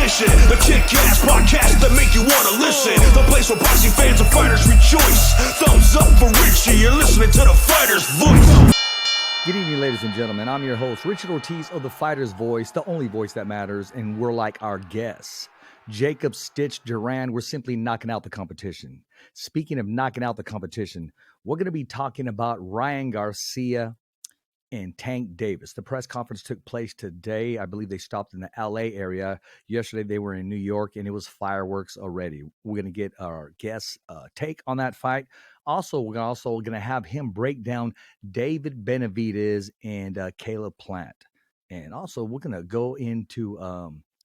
competition. The kick-ass podcast that make you want to listen. The place where boxing fans and fighters rejoice. Thumbs up for Richie, you're listening to The Fighter's Voice. Good evening, ladies and gentlemen. I'm your host, Richard Ortiz of The Fighter's Voice, the only voice that matters, and we're like our guests. Jacob Stitch Duran, we're simply knocking out the competition. Speaking of knocking out the competition, we're going to be talking about Ryan Garcia and Tank Davis. The press conference took place today. I believe they stopped in the LA area. Yesterday, they were in New York, and it was fireworks already. We're going to get our guest's take on that fight. Also, we're also going to have him break down David Benavidez and Caleb Plant. And also, we're going to go into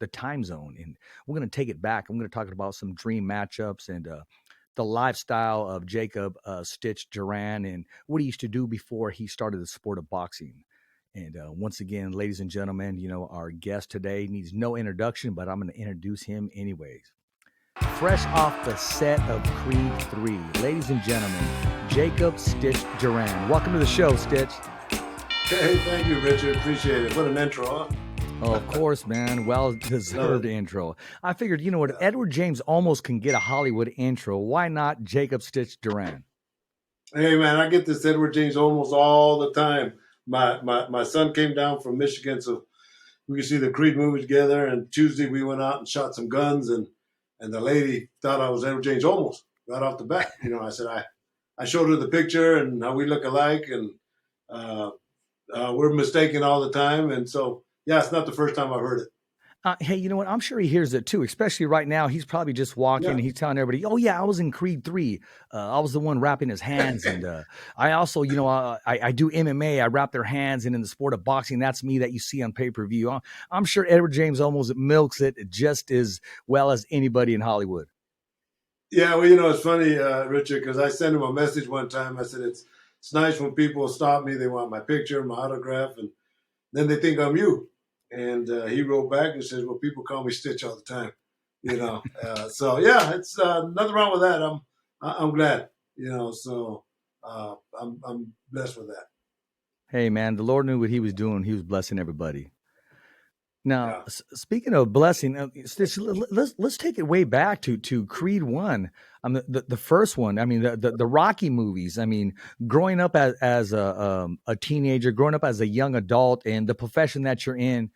the time zone, and we're going to take it back. I'm going to talk about some dream matchups and the lifestyle of Jacob Stitch Duran and what he used to do before he started the sport of boxing. And once again, ladies and gentlemen, you know, our guest today needs no introduction, but I'm going to introduce him anyways. Fresh off the set of Creed 3, ladies and gentlemen, Jacob Stitch Duran. Welcome to the show, Stitch. Hey, thank you, Richard. Appreciate it. What an intro, huh? Oh, of course, man. Well-deserved intro. I figured, you know what, Edward James almost can get a Hollywood intro. Why not Jacob Stitch Duran? Hey, man, I get this Edward James almost all the time. My son came down from Michigan, so we could see the Creed movie together. And Tuesday we went out and shot some guns, and the lady thought I was Edward James almost right off the bat. You know, I said I showed her the picture and how we look alike, and we're mistaken all the time, and so. Yeah, it's not the first time I've heard it. Hey, you know what? I'm sure he hears it too, especially right now. He's probably just walking and he's telling everybody, oh, yeah, I was in Creed 3. I was the one wrapping his hands. And I also, you know, I do MMA. I wrap their hands. And in the sport of boxing, that's me that you see on pay-per-view. I'm sure Edward James almost milks it just as well as anybody in Hollywood. Yeah, well, you know, it's funny, Richard, because I sent him a message one time. I said, it's nice when people stop me. They want my picture, my autograph, and then they think I'm you. And he wrote back and says, well, people call me Stitch all the time, you know. So, yeah, it's nothing wrong with that. I'm glad, you know, so I'm blessed with that. Hey, man, the Lord knew what he was doing. He was blessing everybody. Now, speaking of blessing, Stitch, let's take it way back to Creed 1. The first one. I mean, the Rocky movies. I mean, growing up as a teenager, growing up as a young adult, and the profession that you're in.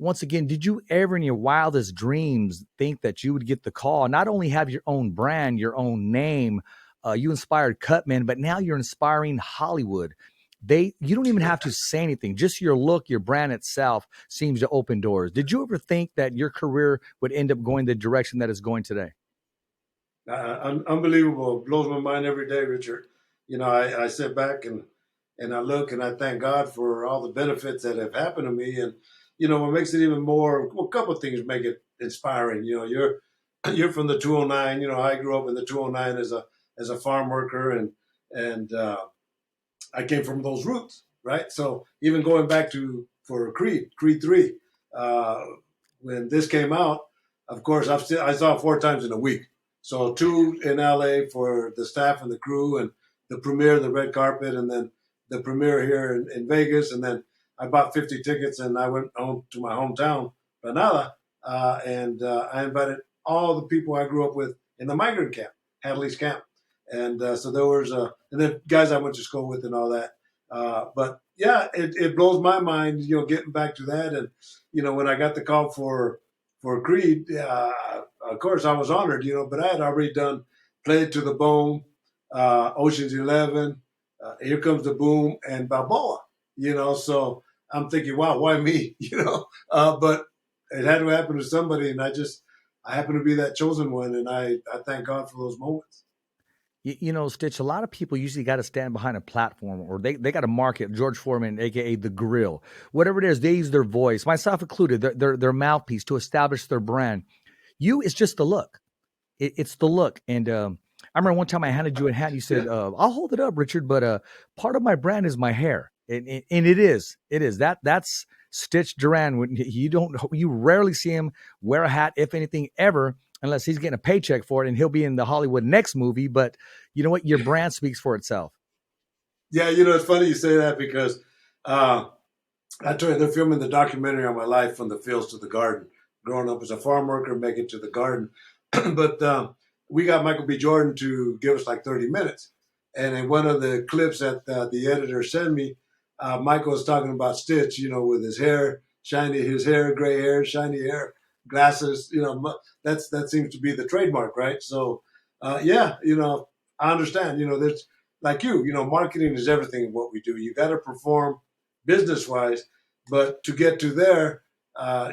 Once again, did you ever in your wildest dreams think that you would get the call, not only have your own brand, your own name, you inspired Cutman, but now you're inspiring Hollywood? You don't even have to say anything. Just your look, your brand itself seems to open doors. Did you ever think that your career would end up going the direction that it's going today? Unbelievable. It blows my mind every day, Richard. You know, I sit back and I look and I thank God for all the benefits that have happened to me. And, you know, what makes it even more, well, a couple of things make it inspiring. You know, you're from the 209. You know, I grew up in the 209 as a farm worker, and I came from those roots, right? So even going back for Creed 3, when this came out, of course, I saw it 4 times in a week. So 2 in LA for the staff and the crew, and the premiere, the red carpet, and then the premiere here in Vegas. And then I bought 50 tickets and I went home to my hometown, Granada, and I invited all the people I grew up with in the migrant camp, Hadley's camp. And so there was, and then guys I went to school with and all that. But yeah, it blows my mind, you know, getting back to that. And, you know, when I got the call for Creed, of course I was honored, you know, but I had already done Play It to the Bone, Ocean's 11, Here Comes the Boom, and Balboa, you know. So I'm thinking, wow, why me, you know? But it had to happen to somebody, and I happen to be that chosen one, and I thank God for those moments. You know, Stitch, a lot of people usually got to stand behind a platform, or they got to market George Foreman, a.k.a. The Grill. Whatever it is, they use their voice, myself included, their mouthpiece to establish their brand. It's just the look. It's the look. And I remember one time I handed you a hat. You said, I'll hold it up, Richard, but part of my brand is my hair. And it is. That's Stitch Duran. You rarely see him wear a hat, if anything, ever, unless he's getting a paycheck for it, and he'll be in the Hollywood Next movie. But you know what? Your brand speaks for itself. Yeah, you know, it's funny you say that because I tell you, they're filming the documentary on my life, From the Fields to the Garden, growing up as a farm worker, make it to the garden. But we got Michael B. Jordan to give us like 30 minutes. And in one of the clips that the editor sent me, Michael was talking about Stitch, with his hair, gray hair, shiny hair, glasses, that seems to be the trademark, right? So, I understand, there's like marketing is everything in what we do. You got to perform business wise, but to get to there,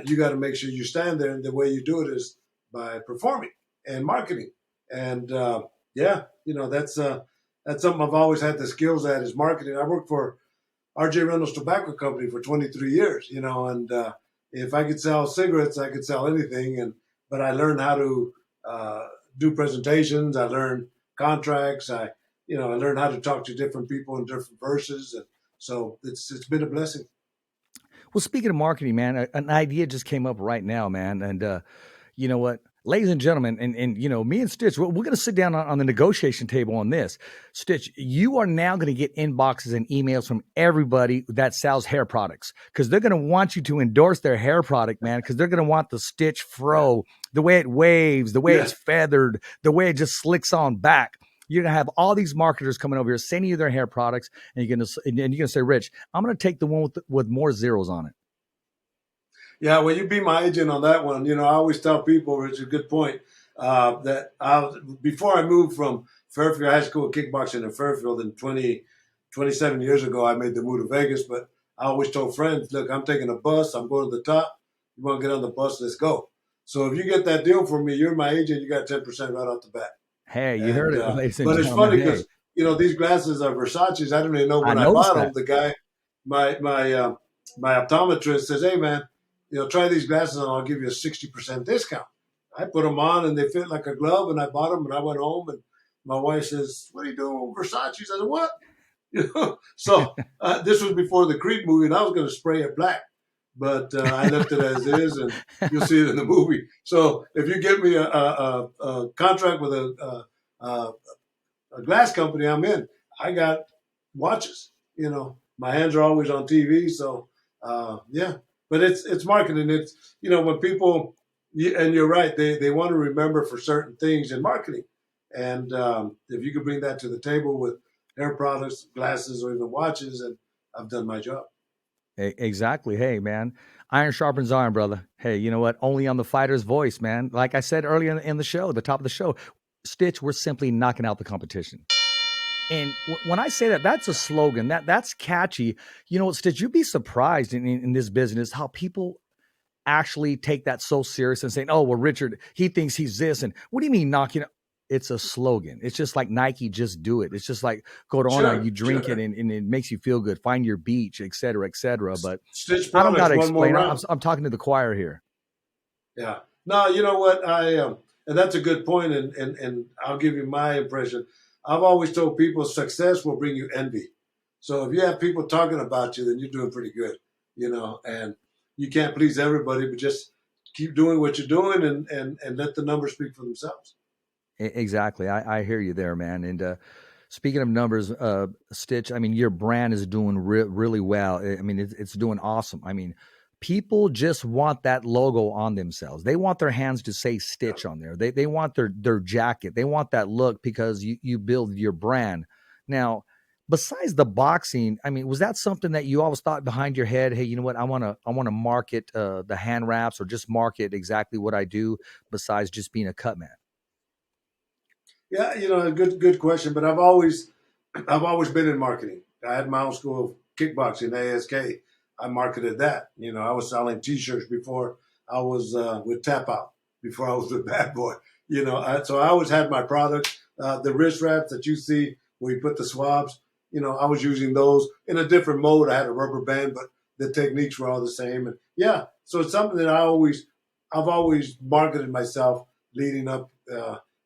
you got to make sure you stand there. And the way you do it is by performing and marketing. And that's something I've always had the skills at is marketing. I worked for R.J. Reynolds Tobacco Company for 23 years, and if I could sell cigarettes, I could sell anything. But I learned how to do presentations. I learned contracts. I learned how to talk to different people in different verses. And so it's been a blessing. Well, speaking of marketing, man, an idea just came up right now, man. And you know what? Ladies and gentlemen, and me and Stitch, we're going to sit down on the negotiation table on this. Stitch, you are now going to get inboxes and emails from everybody that sells hair products because they're going to want you to endorse their hair product, man, because they're going to want the Stitch fro, the way it waves, the way it's feathered, the way it just slicks on back. You're going to have all these marketers coming over here sending you their hair products, and you're going to say, Rich, I'm going to take the one with more zeros on it. Yeah, well, you be my agent on that one. I always tell people, it's a good point, that before I moved from Fairfield High School kickboxing in Fairfield in 27 years ago, I made the move to Vegas. But I always told friends, look, I'm taking a bus. I'm going to the top. You want to get on the bus? Let's go. So if you get that deal for me, you're my agent. You got 10% right off the bat. Hey, you heard it, ladies and but gentlemen. It's funny because, these glasses are Versace's. I don't even know when I bought them. The guy, my optometrist says, hey, man, try these glasses and I'll give you a 60% discount. I put them on and they fit like a glove and I bought them and I went home and my wife says, what are you doing with Versace? I said, what? So this was before the Creed movie and I was going to spray it black, but I left it as is and you'll see it in the movie. So if you give me a contract with a glass company, I'm in. I got watches, my hands are always on TV. So But it's marketing. It's, when people, and you're right, they want to remember for certain things in marketing. And if you could bring that to the table with hair products, glasses, or even watches, and I've done my job. Exactly. Hey, man, iron sharpens iron, brother. Hey, you know what? Only on the fighter's voice, man. Like I said earlier in the show, the top of the show, Stitch, we're simply knocking out the competition. And when I say that, that's a slogan. That's catchy. You know what, Stitch, you'd be surprised in this business how people actually take that so serious and saying, oh, well, Richard, he thinks he's this. And what do you mean knocking it? It's a slogan. It's just like Nike, just do it. It's just like Corona, you drink it and it makes you feel good. Find your beach, et cetera, et cetera. But Stitch I don't got to explain. I'm talking to the choir here. Yeah. No, you know what? And that's a good point, and I'll give you my impression. I've always told people success will bring you envy. So if you have people talking about you, then you're doing pretty good, and you can't please everybody, but just keep doing what you're doing and let the numbers speak for themselves. Exactly. I hear you there, man. And speaking of numbers, Stitch, I mean, your brand is doing really well. I mean, it's doing awesome. I mean, people just want that logo on themselves. They want their hands to say Stitch on there. They want their jacket. They want that look because you build your brand. Now, besides the boxing, I mean, was that something that you always thought behind your head? Hey, you know what? I want to market the hand wraps or just market exactly what I do besides just being a cut man. Yeah, a good question. But I've always been in marketing. I had my own school of kickboxing, ASK. I marketed that. I was selling T-shirts before I was with Tap Out, before I was with Bad Boy. So I always had my products. The wrist wraps that you see where you put the swabs, I was using those in a different mode. I had a rubber band, but the techniques were all the same. And so it's something that I've always marketed myself leading up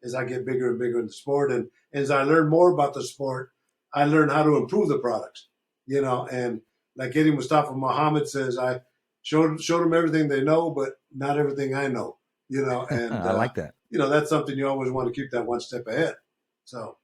as I get bigger and bigger in the sport. And as I learn more about the sport, I learn how to improve the products, and like Eddie Mustafa Muhammad says, I showed them everything they know, but not everything I know, and I like that. That's something you always want to keep that one step ahead. So.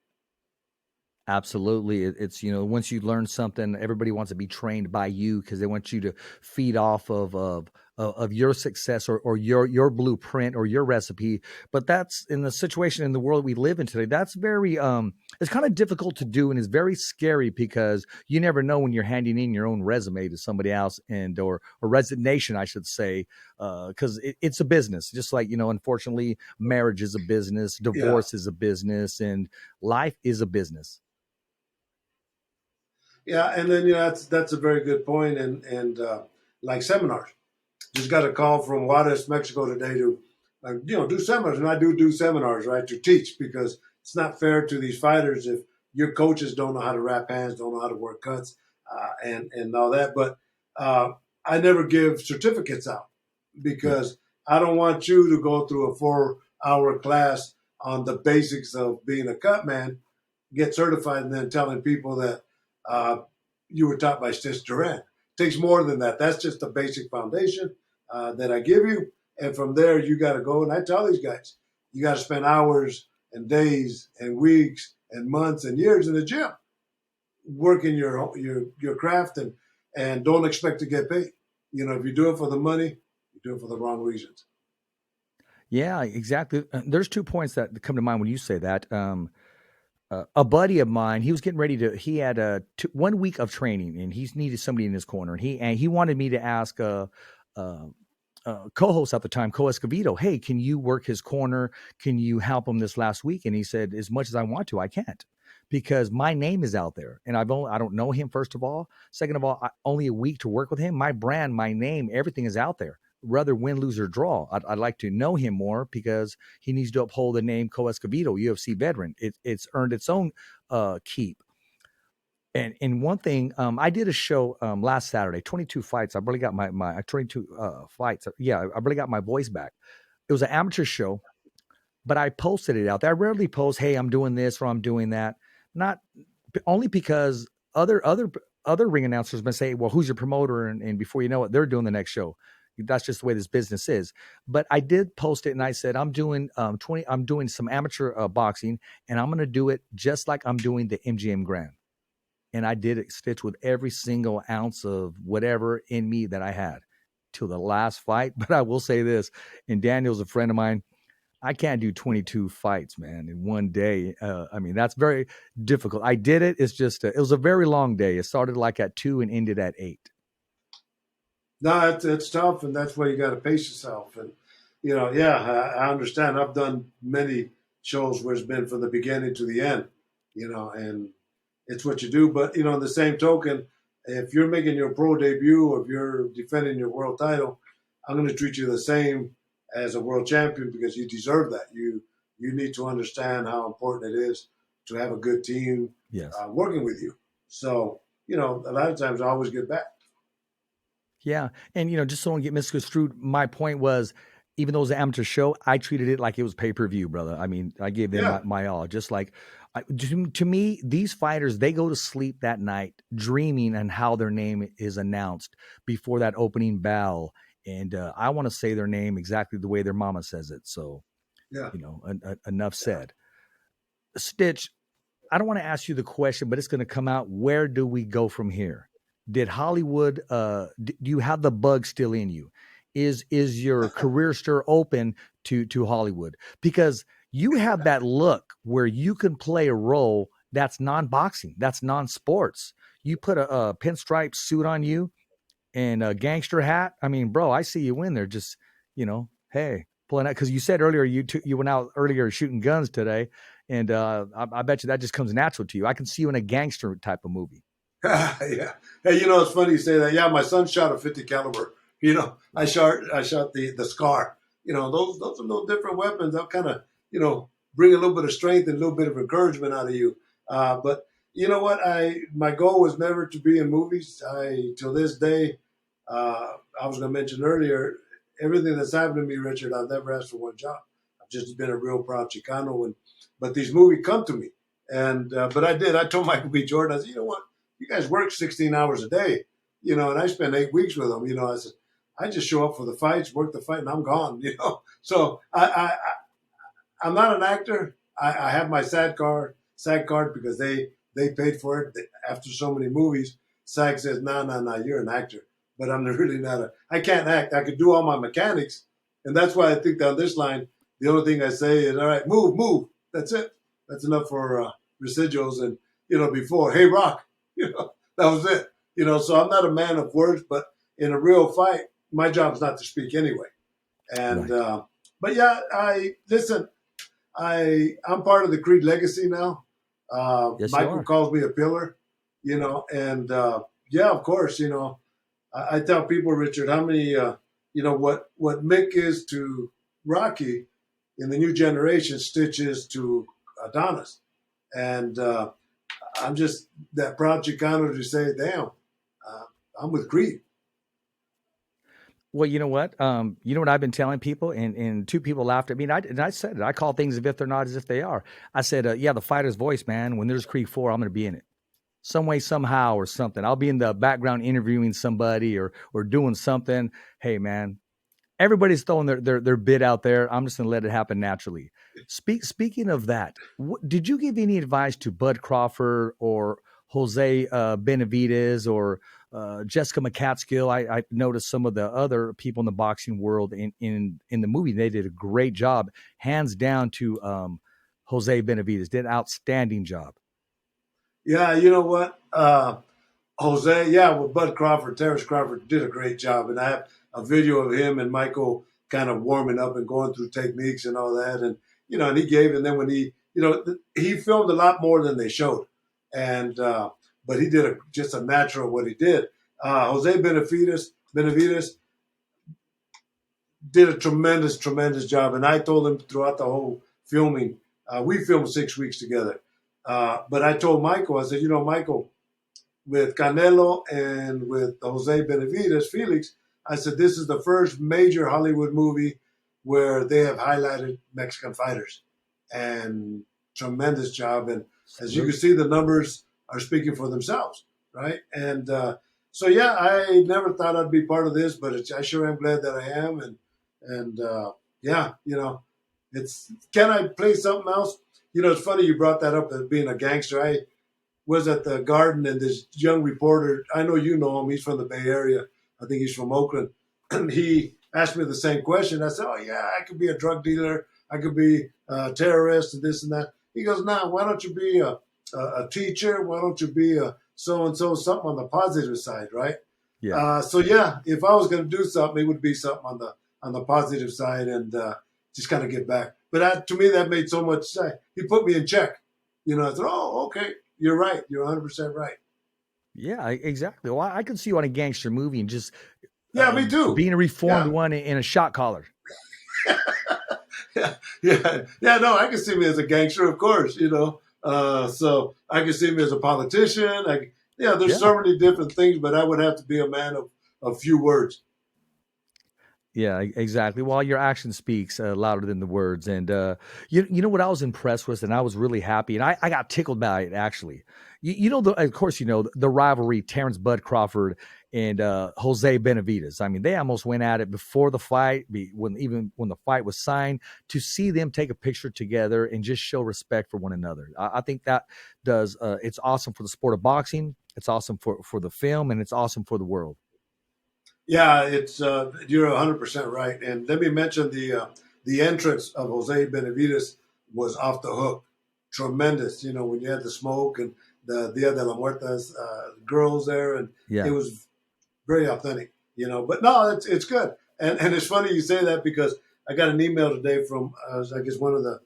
Absolutely. It's, once you learn something, everybody wants to be trained by you because they want you to feed off of of your success or your blueprint or your recipe. But that's in the situation in the world we live in today. That's very it's kind of difficult to do, and it's very scary because you never know when you're handing in your own resume to somebody else, and or resignation, I should say, because it's a business. Just like, unfortunately, marriage is a business, Yeah. divorce is a business, and life is a business. Yeah, and then that's a very good point, and like seminars. Just got a call from Juarez, Mexico today to do seminars, and I do seminars, right, to teach, because it's not fair to these fighters if your coaches don't know how to wrap hands, don't know how to work cuts, and all that. But uh, I never give certificates out Yeah. because I don't want you to go through a 4-hour class on the basics of being a cut man, get certified, and then telling people that uh, you were taught by Stitch Duran. It takes more than that. That's just the basic foundation that I give you. And from there, you got to go. And I tell these guys, you got to spend hours and days and weeks and months and years in the gym working your craft, and don't expect to get paid. If you do it for the money, you do it for the wrong reasons. Yeah, exactly. There's 2 points that come to mind when you say that. A buddy of mine, he was getting ready to. He had 1 week of training, and he's needed somebody in his corner. And he wanted me to ask uh, co-host at the time, Co Escovedo, hey, can you work his corner? Can you help him this last week? And he said, as much as I want to, I can't, because my name is out there, and I don't know him. First of all, second of all, only a week to work with him. My brand, my name, everything is out there. Whether win, lose, or draw, I'd like to know him more, because he needs to uphold the name Co Escovedo, UFC veteran. It's earned its own keep. And one thing, I did a show last Saturday, 22 fights. I really got my 22 fights. Yeah, I really got my voice back. It was an amateur show, but I posted it out there. I rarely post, hey, I'm doing this or I'm doing that. Not only because other ring announcers been saying, well, who's your promoter? And before you know it, they're doing the next show. That's just the way this business is. But I did post it, and I said, I'm doing I'm doing some amateur boxing, and I'm going to do it just like I'm doing the MGM Grand. And I did it stitch with every single ounce of whatever in me that I had till the last fight. But I will say this, and Daniel's a friend of mine, I can't do 22 fights, man, in one day. I mean, that's very difficult. I did it. It's just, it was a very long day. It started like at 2 and ended at 8. No, it's tough, and that's why you got to pace yourself. And yeah, I understand. I've done many shows where it's been from the beginning to the end, and it's what you do. But on the same token, if you're making your pro debut, or if you're defending your world title, I'm going to treat you the same as a world champion, because you deserve that. You need to understand how important it is to have a good team Yes. working with you. So a lot of times I always get back. Yeah. And, just so I don't get misconstrued, my point was, even though it was an amateur show, I treated it like it was pay-per-view, brother. I mean, I gave them Yeah. my all. Just like, to me, these fighters, they go to sleep that night dreaming on how their name is announced before that opening bell. And I want to say their name exactly the way their mama says it. So, Yeah. enough said. Stitch, I don't want to ask you the question, but it's going to come out. Where do we go from here? Did Hollywood, do you have the bug still in you? Is your career still open to Hollywood? Because you have that look where you can play a role that's non-boxing, that's non-sports. You put a pinstripe suit on you and a gangster hat. I mean, bro, I see you in there just, hey, pulling out. Because you said earlier you went out earlier shooting guns today, and I bet you that just comes natural to you. I can see you in a gangster type of movie. Yeah. Hey, it's funny you say that. Yeah, my son shot a 50 caliber. I shot the Scar. Those are little different weapons. They'll kind of, bring a little bit of strength and a little bit of encouragement out of you. But you know what? My goal was never to be in movies. Till this day, I was going to mention earlier, everything that's happened to me, Richard, I've never asked for one job. I've just been a real proud Chicano, but these movies come to me, and but I did. I told Michael B. Jordan, I said, you know what? You guys work 16 hours a day, and I spent 8 weeks with them. I said, I just show up for the fights, work the fight, and I'm gone. So I'm not an actor. I have my SAG card because they paid for it after so many movies. SAG says, no, you're an actor. but I'm really not I can't act. I could do all my mechanics. And that's why I think on this line, the only thing I say is, all right, move, move. That's it. That's enough for residuals. And, before, hey, rock, that was it. So I'm not a man of words, but in a real fight, my job is not to speak anyway. And, Right. but yeah, I'm part of the Creed legacy now. Yes, you Michael are. calls me a pillar, and yeah, of course, I tell people, Richard, how many, what Mick is to Rocky in the new generation, Stitch is to Adonis. And I'm just that proud Chicano to say, damn, I'm with Creed. Well, you know what? You know what I've been telling people, and two people laughed at me. And I said it. I call things if they're not as if they are. I said, yeah, the fighter's voice, man. When there's Creed 4, I'm going to be in it some way, somehow, or something. I'll be in the background interviewing somebody or doing something. Hey, man, everybody's throwing their bid out there. I'm just going to let it happen naturally. Speaking of that, did you give any advice to Bud Crawford or Jose Benavidez or Jessica McCatskill? I noticed some of the other people in the boxing world in the movie. They did a great job, hands down to Jose Benavidez. Did an outstanding job. Yeah, you know what? Jose, yeah, well, Bud Crawford, Terrence Crawford did a great job. And I have a video of him and Michael kind of warming up and going through techniques and all that. And, and he gave, and then when he filmed a lot more than they showed. And, but he did just a natural what he did. Jose Benavidez did a tremendous, tremendous job. And I told him throughout the whole filming, we filmed 6 weeks together. But I told Michael, I said, Michael, with Canelo and with Jose Benavidez, Felix, I said, this is the first major Hollywood movie where they have highlighted Mexican fighters. And tremendous job. And as you can see, the numbers are speaking for themselves, right? And so, yeah, I never thought I'd be part of this, but I sure am glad that I am. And yeah, can I play something else? It's funny you brought that up as being a gangster. I was at the Garden, and this young reporter, I know you know him, he's from the Bay Area. I think he's from Oakland. And he asked me the same question. I said, oh, yeah, I could be a drug dealer. I could be a terrorist and this and that. He goes, nah, why don't you be a teacher? Why don't you be a so-and-so, something on the positive side, right? Yeah. So, yeah, if I was going to do something, it would be something on the positive side and just kind of get back. But to me, that made so much sense. He put me in check. I said, oh, okay. You're right. You're 100% right. Yeah, exactly. Well, I could see you on a gangster movie and just Yeah, me too. being a reformed Yeah. one in a shot collar. yeah. No, I can see me as a gangster, of course. So I can see me as a politician. There's so many different things, but I would have to be a man of few words. Yeah, exactly. Well, your action speaks louder than the words. And you know what I was impressed with, and I was really happy, and I got tickled by it actually. Of course, the rivalry, Terrence Bud Crawford and Jose Benavidez. I mean, they almost went at it before the fight, even when the fight was signed. To see them take a picture together and just show respect for one another, I think that does. It's awesome for the sport of boxing. It's awesome for the film, and it's awesome for the world. Yeah, it's you're 100% right. And let me mention the entrance of Jose Benavidez was off the hook, tremendous. When you had the smoke and the Dia de la Muertas girls there, and Yeah. it was very authentic. But no, it's good. And it's funny you say that because I got an email today from I guess one of the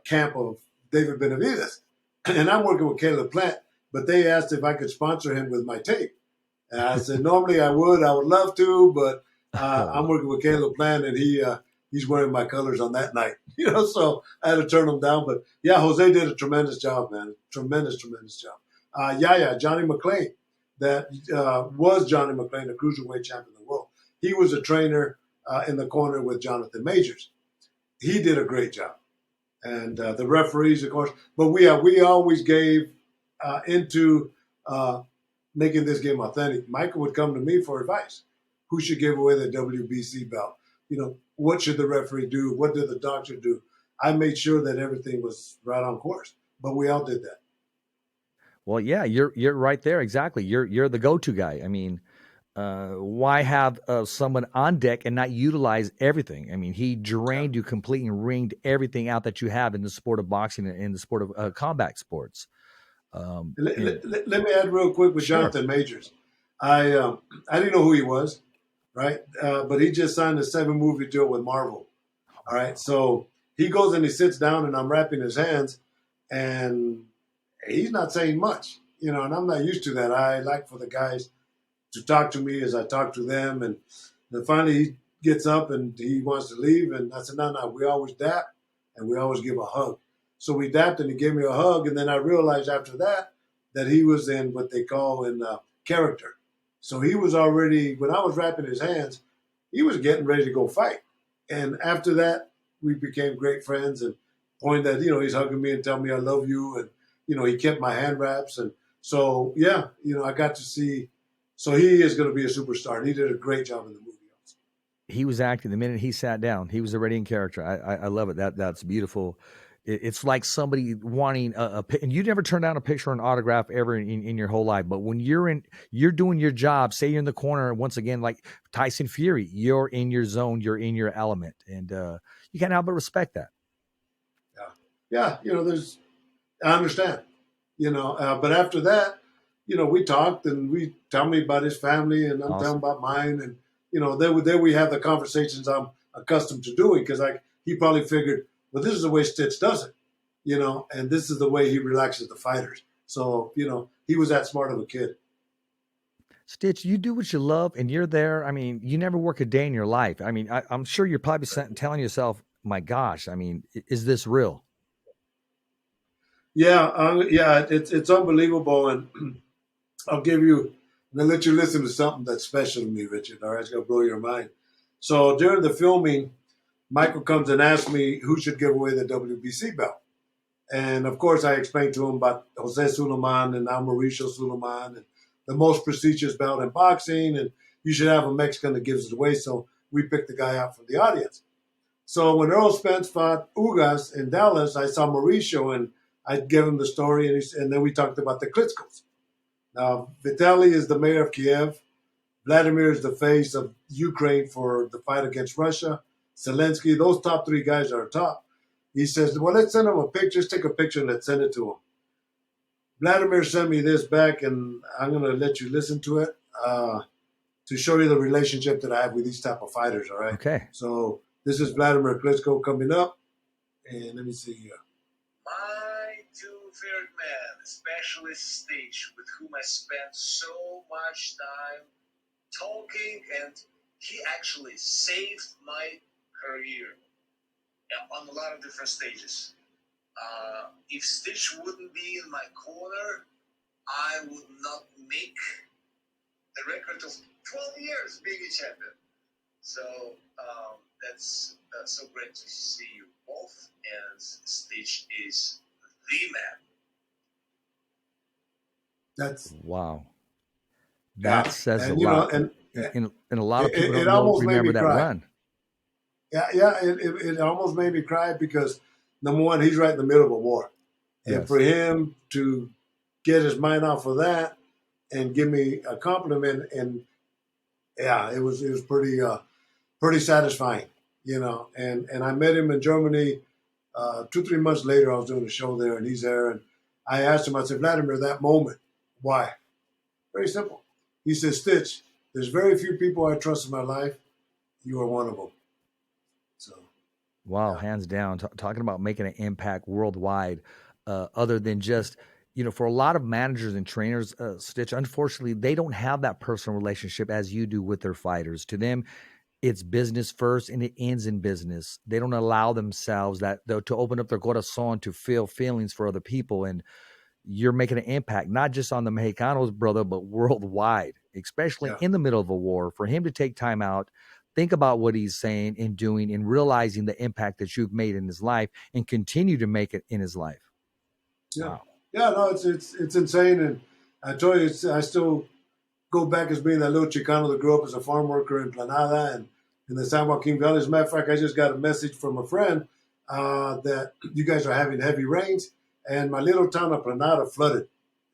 camp of David Benavidez, and I'm working with Caleb Plant, but they asked if I could sponsor him with my tape. And I said, normally I would love to, but I'm working with Caleb Plant, and he's wearing my colors on that night, so I had to turn him down. But yeah, Jose did a tremendous job, man. Tremendous job. Johnny McClain, that was Johnny McClain, the cruiserweight champion of the world. He was a trainer in the corner with Jonathan Majors. He did a great job. And the referees, of course, but we always gave into making this game authentic. Michael would come to me for advice. Who should give away the WBC belt? What should the referee do? What did the doctor do? I made sure that everything was right on course, but we all did that. Well, yeah, you're right there. Exactly. You're the go-to guy. I mean, Why have someone on deck and not utilize everything? I mean, he drained you completely and wringed everything out that you have in the sport of boxing and in the sport of combat sports. Let me add real quick with Sure. Jonathan Majors. I didn't know who he was, right? But he just signed a 7-movie deal with Marvel. All right, so he goes and he sits down, and I'm wrapping his hands, and he's not saying much, and I'm not used to that. I like for the guys to talk to me as I talk to them, and then finally he gets up and he wants to leave, and I said, no, we always dap, and we always give a hug. So we dapped, and he gave me a hug, and then I realized after that he was in what they call in character. So he was already, when I was wrapping his hands, he was getting ready to go fight. And after that, we became great friends, and point that, he's hugging me and telling me I love you. And, he kept my hand wraps. And so, yeah, I got to see. So he is going to be a superstar. And he did a great job in the movie. He was acting the minute he sat down. He was already in character. I love it. That's beautiful. It's like somebody wanting and you never turn down a picture or an autograph ever in your whole life. But when you're doing your job, say you're in the corner, once again, like Tyson Fury, you're in your zone, you're in your element. And you can't help but respect that. Yeah. I understand, but after that, we talked, and we tell me about his family, and I'm telling about mine. And, there we have the conversations I'm accustomed to doing, because he probably figured, well, this is the way Stitch does it, and this is the way he relaxes the fighters. So, he was that smart of a kid. Stitch, you do what you love, and you're there. I mean, you never work a day in your life. I mean, I'm sure you're probably telling yourself, my gosh, I mean, is this real? Yeah, it's unbelievable. And I'm going to let you listen to something that's special to me, Richard. All right, it's going to blow your mind. So during the filming, Michael comes and asks me who should give away the WBC belt. And of course, I explained to him about Jose Suleiman and now Mauricio Suleiman, and the most prestigious belt in boxing. And you should have a Mexican that gives it away. So we picked the guy out from the audience. So when Earl Spence fought Ugas in Dallas, I saw Mauricio, and I gave him the story, and then we talked about the Klitschko's. Now, Vitaly is the mayor of Kiev. Vladimir is the face of Ukraine for the fight against Russia. Zelensky, those top 3 guys are top. He says, well, let's send him a picture. Just take a picture and let's send it to him. Vladimir sent me this back, and I'm going to let you listen to it to show you the relationship that I have with these type of fighters, all right? Okay. So this is Vladimir Klitschko coming up. And let me see here. My 2 favorite men, especially Stitch, with whom I spent so much time talking, and he actually saved my career on a lot of different stages. If Stitch wouldn't be in my corner, I would not make the record of 12 years being a champion. So that's so great to see you both, and Stitch is the man. That's wow. That says and, a lot. And a lot of people don't remember that run. Yeah, it almost made me cry, because number one, he's right in the middle of a war, and for him to get his mind off of that and give me a compliment, and it was pretty satisfying, And I met him in Germany 2-3 months later. I was doing a show there, and he's there, and I asked him, I said, Vladimir, that moment, why? Very simple. He said, Stitch, there's very few people I trust in my life. You are one of them. So, wow, hands down. Talking about making an impact worldwide, other than just, for a lot of managers and trainers, Stitch, unfortunately, they don't have that personal relationship as you do with their fighters. To them, it's business first, and it ends in business. They don't allow themselves to open up their corazon to feel feelings for other people. And you're making an impact, not just on the Mexicanos, brother, but worldwide, especially in the middle of a war. For him to take time out, think about what he's saying and doing, and realizing the impact that you've made in his life and continue to make it in his life. Yeah. Wow. Yeah, no, it's insane. And I told you, I still go back as being that little Chicano that grew up as a farm worker in Planada and in the San Joaquin Valley. As a matter of fact, I just got a message from a friend that you guys are having heavy rains, and my little town of Planada flooded.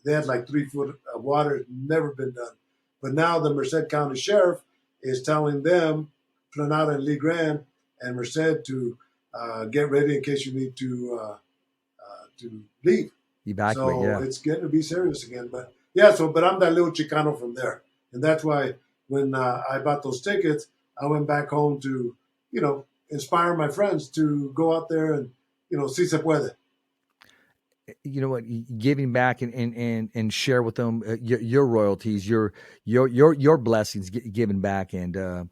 They had like 3 foot of water. It's never been done. But now the Merced County Sheriff is telling them, Planada and Lee Grand and Merced, to get ready in case you need to leave. Evacuate, So yeah. it's getting to be serious again. But yeah, but I'm that little Chicano from there. And that's why when I bought those tickets, I went back home to, inspire my friends to go out there and, si se puede. You know what, giving back and share with them your royalties, your blessings, giving back, and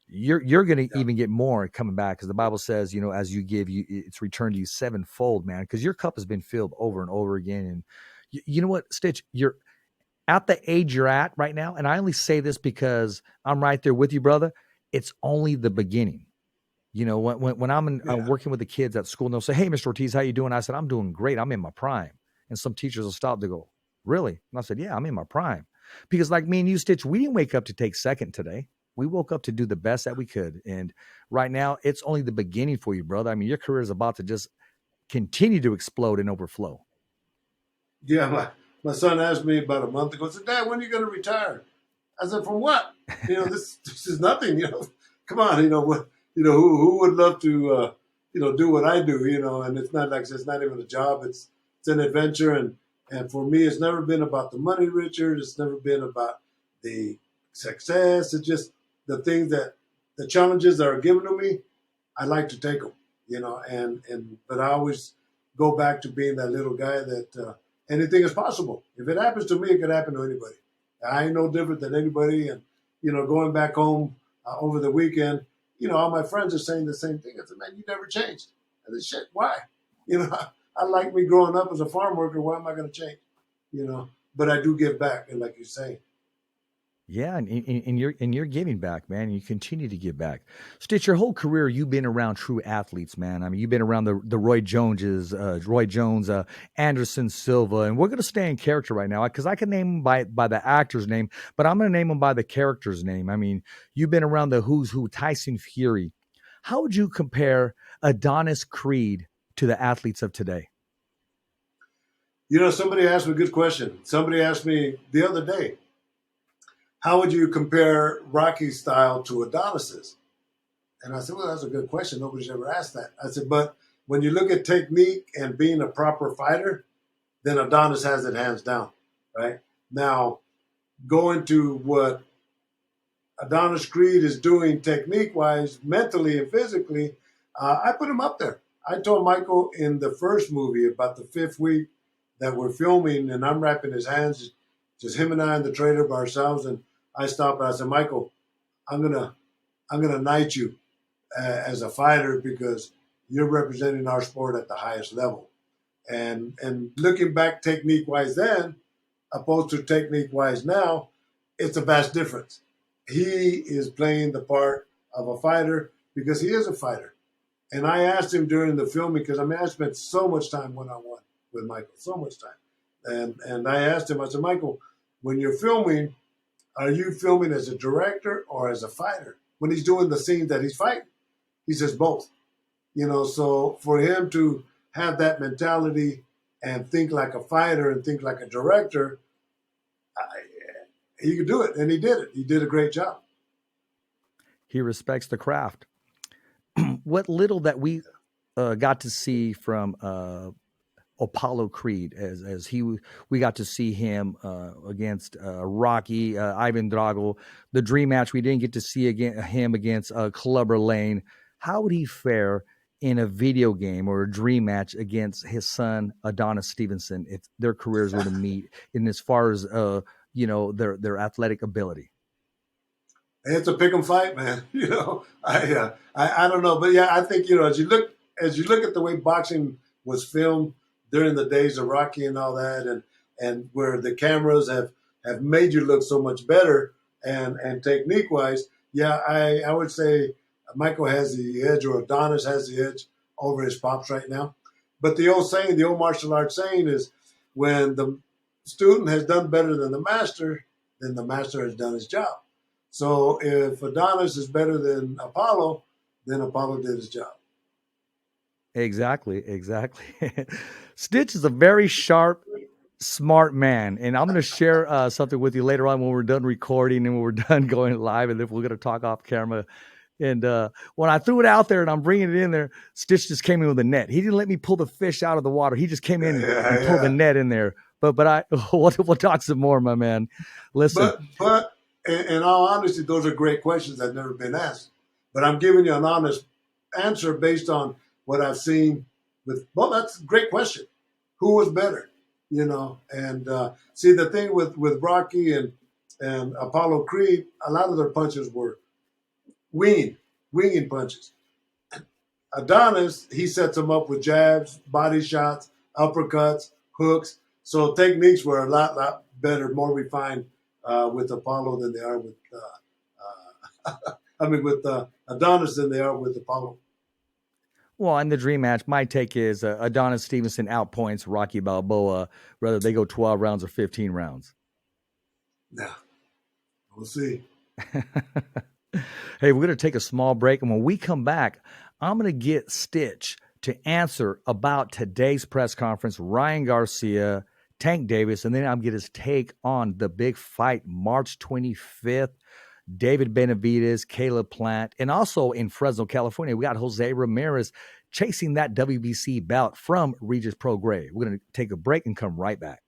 you're going to even get more coming back, because the Bible says, as you give, it's returned to you sevenfold, man, because your cup has been filled over and over again. And you know what, Stitch, you're at the age you're at right now, and I only say this because I'm right there with you, brother. It's only the beginning. When I'm working with the kids at school, and they'll say, "Hey, Mr. Ortiz, how you doing?" I said, "I'm doing great. I'm in my prime." And some teachers will stop to go, "Really?" And I said, "Yeah, I'm in my prime." Because like me and you, Stitch, we didn't wake up to take second today. We woke up to do the best that we could. And right now, it's only the beginning for you, brother. I mean, your career is about to just continue to explode and overflow. Yeah, my son asked me about a month ago, said, "Dad, when are you going to retire?" I said, "From what? This is nothing. Come on. What? Who would love to do what I do? And it's not like it's not even a job. It's an adventure, and for me, it's never been about the money, Richard. It's never been about the success. It's just the things the challenges that are given to me. I like to take them. But I always go back to being that little guy that anything is possible. If it happens to me, it could happen to anybody. I ain't no different than anybody. And, going back home over the weekend, all my friends are saying the same thing. I said, "Man, you never changed." I said, "Shit, why?" I like me growing up as a farm worker. Why am I going to change? But I do give back. And like you say, Yeah, and you're giving back, man. You continue to give back. Stitch, your whole career, you've been around true athletes, man. I mean, you've been around the Roy Joneses, Anderson Silva, and we're gonna stay in character right now, because I can name them by the actor's name, but I'm gonna name them by the character's name. I mean, you've been around the who's who, Tyson Fury. How would you compare Adonis Creed to the athletes of today? somebody asked me a good question. Somebody asked me the other day, how would you compare Rocky's style to Adonis's? And I said, well, that's a good question. Nobody's ever asked that. I said, but when you look at technique and being a proper fighter, then Adonis has it hands down, right? Now, going to what Adonis Creed is doing technique-wise, mentally and physically, I put him up there. I told Michael in the first movie, about the 5th week that we're filming, and I'm wrapping his hands, just him and I in the trailer by ourselves, and I stopped and I said, "Michael, I'm gonna knight you as a fighter, because you're representing our sport at the highest level." And looking back technique wise then, opposed to technique wise now, it's a vast difference. He is playing the part of a fighter because he is a fighter. And I asked him during the filming, because I spent so much time one on one with Michael, so much time. And I asked him, I said, "Michael, when you're filming, are you filming as a director or as a fighter when he's doing the scenes that he's fighting?" He says both. So for him to have that mentality and think like a fighter and think like a director, he could do it, and he did it. He did a great job. He respects the craft. What little that we got to see from Apollo Creed, as we got to see him against Rocky, Ivan Drago, the dream match. We didn't get to see him against Clubber Lane. How would he fare in a video game or a dream match against his son Adonis Stevenson if their careers were to meet in as far as their athletic ability? It's a pick 'em fight, man. I don't know, but yeah, I think as you look at the way boxing was filmed during the days of Rocky and all that, and where the cameras have made you look so much better and technique wise, yeah, I would say Michael has the edge, or Adonis has the edge over his pops right now. But the old martial arts saying is, when the student has done better than the master, then the master has done his job. So if Adonis is better than Apollo, then Apollo did his job. Exactly. Stitch is a very sharp Smart man. And I'm going to share something with you later on when we're done recording and when we're done going live. And then we're going to talk off camera. And when I threw it out there and I'm bringing it in there, Stitch just came in with a net. He didn't let me pull the fish out of the water. He just came in and pulled the net in there. But we'll talk some more, my man. Listen. But in all honesty, those are great questions that never been asked. But I'm giving you an honest answer based on what I've seen well, that's a great question. Who was better? And see, the thing with Rocky and Apollo Creed, a lot of their punches were winging punches. Adonis, he sets them up with jabs, body shots, uppercuts, hooks. So techniques were a lot better, more refined with Apollo than they are with, with Adonis than they are with Apollo. Well, in the dream match, my take is Adonis Stevenson outpoints Rocky Balboa, whether they go 12 rounds or 15 rounds. Yeah, we'll see. Hey, we're going to take a small break. And when we come back, I'm going to get Stitch to answer about today's press conference, Ryan Garcia, Tank Davis, and then I'm going to get his take on the big fight, March 25th. David Benavidez, Caleb Plant, and also in Fresno, California, we got Jose Ramirez chasing that WBC bout from Regis Prograis. We're going to take a break and come right back.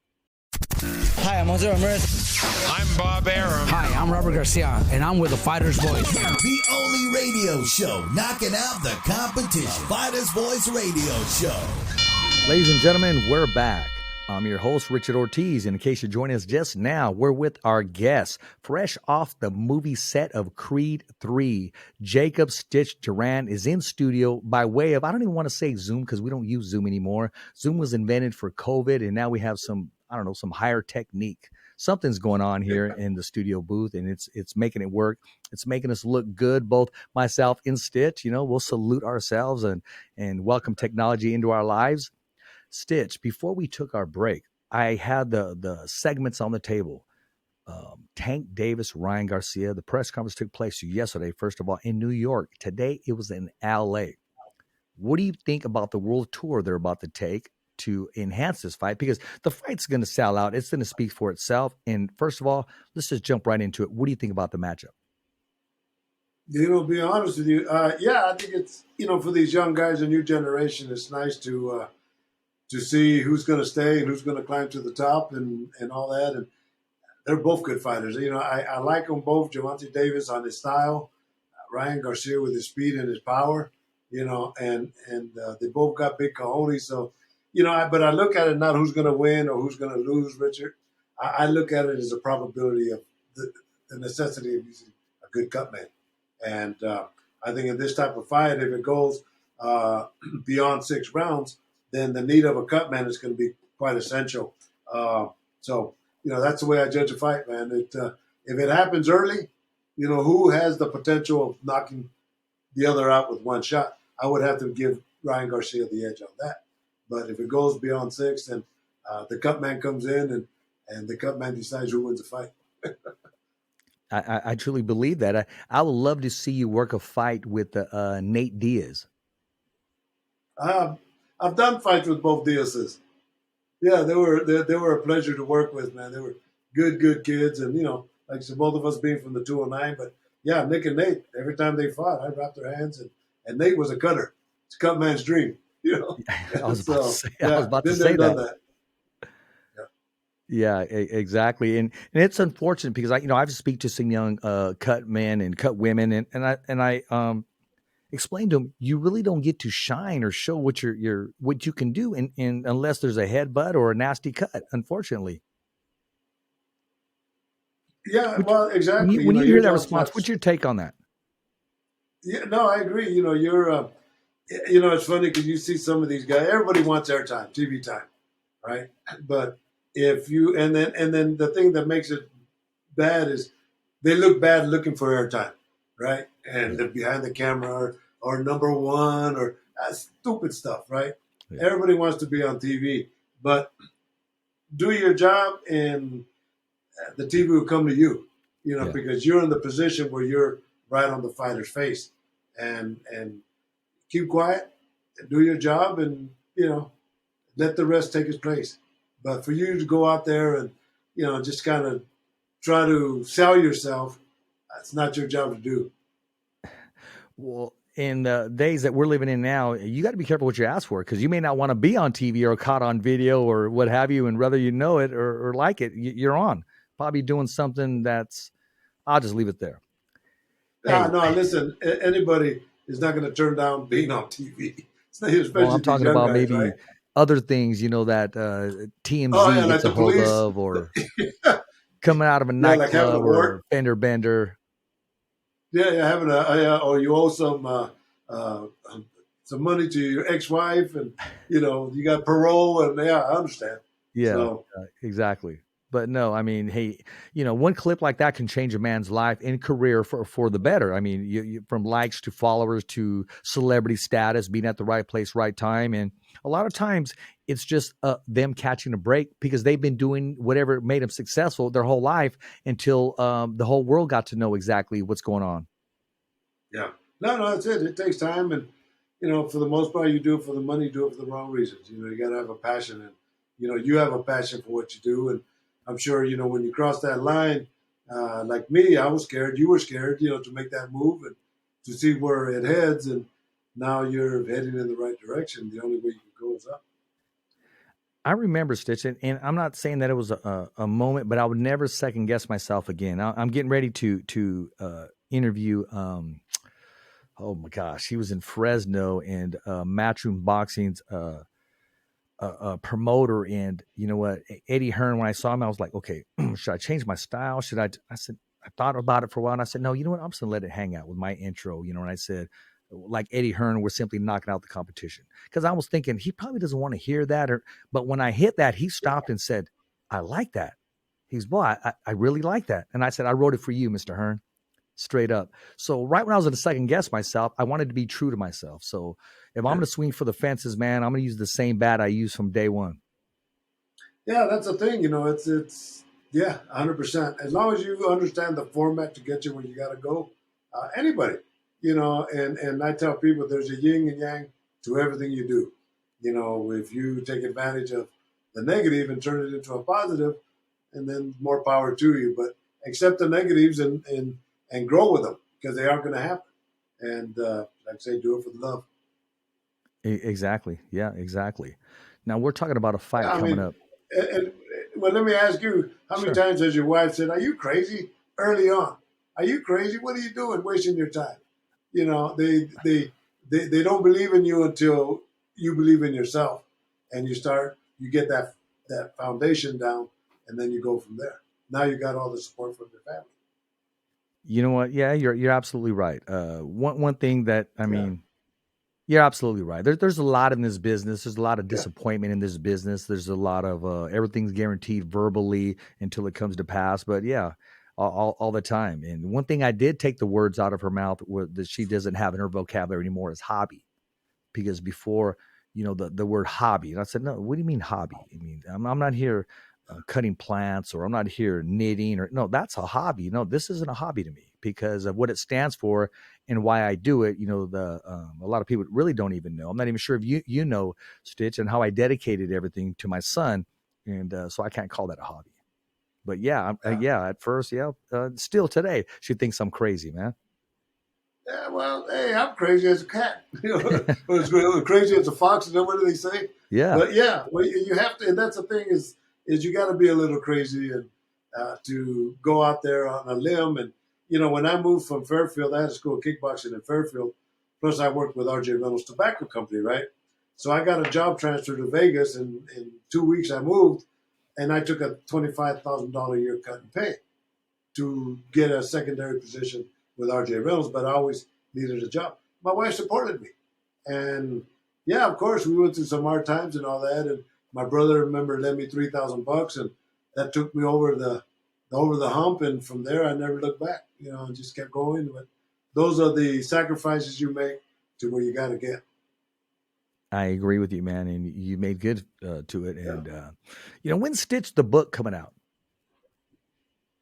Hi, I'm Jose Ramirez. I'm Bob Arum. Hi, I'm Robert Garcia, and I'm with the Fighter's Voice. The only radio show knocking out the competition. Fighter's Voice Radio Show. Ladies and gentlemen, we're back. I'm your host, Richard Ortiz. And in case you're joining us just now, we're with our guest, fresh off the movie set of Creed 3. Jacob Stitch Duran is in studio by way of, I don't even want to say Zoom because we don't use Zoom anymore. Zoom was invented for COVID, and now we have some higher technique. Something's going on here in the studio booth, and it's making it work. It's making us look good, both myself and Stitch. We'll salute ourselves and welcome technology into our lives. Stitch, before we took our break, I had the segments on the table. Tank Davis, Ryan Garcia. The press conference took place yesterday, first of all, in New York. Today, it was in L.A. What do you think about the world tour they're about to take to enhance this fight? Because the fight's going to sell out. It's going to speak for itself. And first of all, let's just jump right into it. What do you think about the matchup? Be honest with you. I think it's, for these young guys, a new generation, it's nice to see who's going to stay and who's going to climb to the top and all that. And they're both good fighters. I like them both. Gervonta Davis on his style, Ryan Garcia with his speed and his power, and they both got big cojones. So, but I look at it not who's going to win or who's going to lose, Richard. I look at it as a probability of the necessity of using a good cut man. And I think in this type of fight, if it goes beyond 6 rounds, then the need of a cut man is going to be quite essential. So, that's the way I judge a fight, man. If it happens early, who has the potential of knocking the other out with one shot? I would have to give Ryan Garcia the edge on that. But if it goes beyond 6, then the cut man comes in and the cut man decides who wins the fight. I truly believe that. I would love to see you work a fight with Nate Diaz. I've done fights with both Diaz's. Yeah, they were a pleasure to work with, man. They were good kids, and like I said, both of us being from the 209. But yeah, Nick and Nate, every time they fought, I wrapped their hands, and Nate was a cutter. It's a cut man's dream, I was about to say that. Yeah, exactly, and it's unfortunate because I speak to some young cut men and cut women, and I explain to them, you really don't get to shine or show what what you can do in unless there's a headbutt or a nasty cut, unfortunately. Yeah, well, exactly. When you hear that response, what's your take on that? Yeah, no, I agree. You're, it's funny because you see some of these guys. Everybody wants airtime, TV time, right? But if you and then the thing that makes it bad is they look bad looking for airtime, right? And they're behind the camera or number one or stupid stuff, right? Yeah. Everybody wants to be on TV, but do your job and the TV will come to you, because you're in the position where you're right on the fighter's face, and keep quiet and do your job and, let the rest take its place. But for you to go out there and, just kind of try to sell yourself, it's not your job to do. Well, in the days that we're living in now, you got to be careful what you ask for, because you may not want to be on TV or caught on video or what have you. And whether you know it or like it, you're on probably doing something that's, I'll just leave it there. Hey, No, listen, anybody is not going to turn down being on TV. Especially well, I'm these talking young about guys, maybe right? other things, that TMZ Oh, yeah, like gets a the hold police. of, or coming out of a Yeah, like having a nightclub or warrant. a fender bender. Yeah, having or you owe some money to your ex-wife, and you got parole, and I understand. Yeah, So exactly. But no, I mean, hey, one clip like that can change a man's life and career for the better. I mean, you from likes to followers to celebrity status, being at the right place, right time. And a lot of times it's just them catching a break because they've been doing whatever made them successful their whole life until the whole world got to know exactly what's going on. yeah, no, that's it. It takes time, and for the most part, you do it for the money, you do it for the wrong reasons. You got to have a passion, and you have a passion for what you do, and I'm sure when you cross that line, like me, I was scared. You were scared, to make that move and to see where it heads, and now you're heading in the right direction. The only way you can go is up. I remember Stitch, and I'm not saying that it was a moment, but I would never second guess myself again. I'm getting ready to interview. Oh my gosh, he was in Fresno, and Matchroom Boxing's promoter. And you know what, Eddie Hearn, when I saw him, I was like, okay, should I change my style? Should I said, I thought about it for a while, and I said, no, you know what, I'm just gonna let it hang out with my intro, and I said, like Eddie Hearn, we're simply knocking out the competition. Because I was thinking he probably doesn't want to hear that, but when I hit that, he stopped and said, I like that. He's, boy, I really like that. And I said, I wrote it for you, Mr. Hearn. Straight up. So right when I was going to second guess myself, I wanted to be true to myself. So if I'm going to swing for the fences, man, I'm going to use the same bat I used from day one. Yeah, that's the thing. It's 100%. As long as you understand the format to get you where you got to go, anybody, and I tell people there's a yin and yang to everything you do. If you take advantage of the negative and turn it into a positive, and then more power to you. But accept the negatives and grow with them, because they are going to happen. And like I say, do it for the love. Exactly. Yeah, exactly. Now we're talking about a fight coming up. Well, let me ask you, how many times has your wife said, are you crazy? Early on, are you crazy? What are you doing wasting your time? They don't believe in you until you believe in yourself, and you get that foundation down, and then you go from there. Now you got all the support from your family. You know what? Yeah, you're absolutely right. One thing that I mean, you're absolutely right. There's a lot in this business. There's a lot of disappointment in this business. There's a lot of everything's guaranteed verbally until it comes to pass. But yeah, all the time. And one thing I did take the words out of her mouth that she doesn't have in her vocabulary anymore is hobby, because before, the word hobby, and I said, no, what do you mean hobby? I mean, I'm not here cutting plants, or I'm not here knitting, or no, that's a hobby. No, this isn't a hobby to me because of what it stands for and why I do it. A lot of people really don't even know. I'm not even sure if you know, Stitch, and how I dedicated everything to my son. And so I can't call that a hobby. But yeah, at first, still today, she thinks I'm crazy, man. Yeah, well, hey, I'm crazy as a cat. Crazy as a fox. What do they say? Yeah. But yeah, well, you have to, and that's the thing is you got to be a little crazy and to go out there on a limb. And when I moved from Fairfield, I had to school kickboxing in Fairfield. Plus, I worked with R.J. Reynolds Tobacco Company, right? So I got a job transfer to Vegas, and in 2 weeks I moved, and I took a $25,000 a year cut in pay to get a secondary position with R.J. Reynolds, but I always needed a job. My wife supported me. And yeah, of course, we went through some hard times and all that. And my brother, remember, lent me $3,000, and that took me over the hump. And from there, I never looked back, and just kept going. But those are the sacrifices you make to where you got to get. I agree with you, man. And you made good to it. And, when's Stitch the book coming out?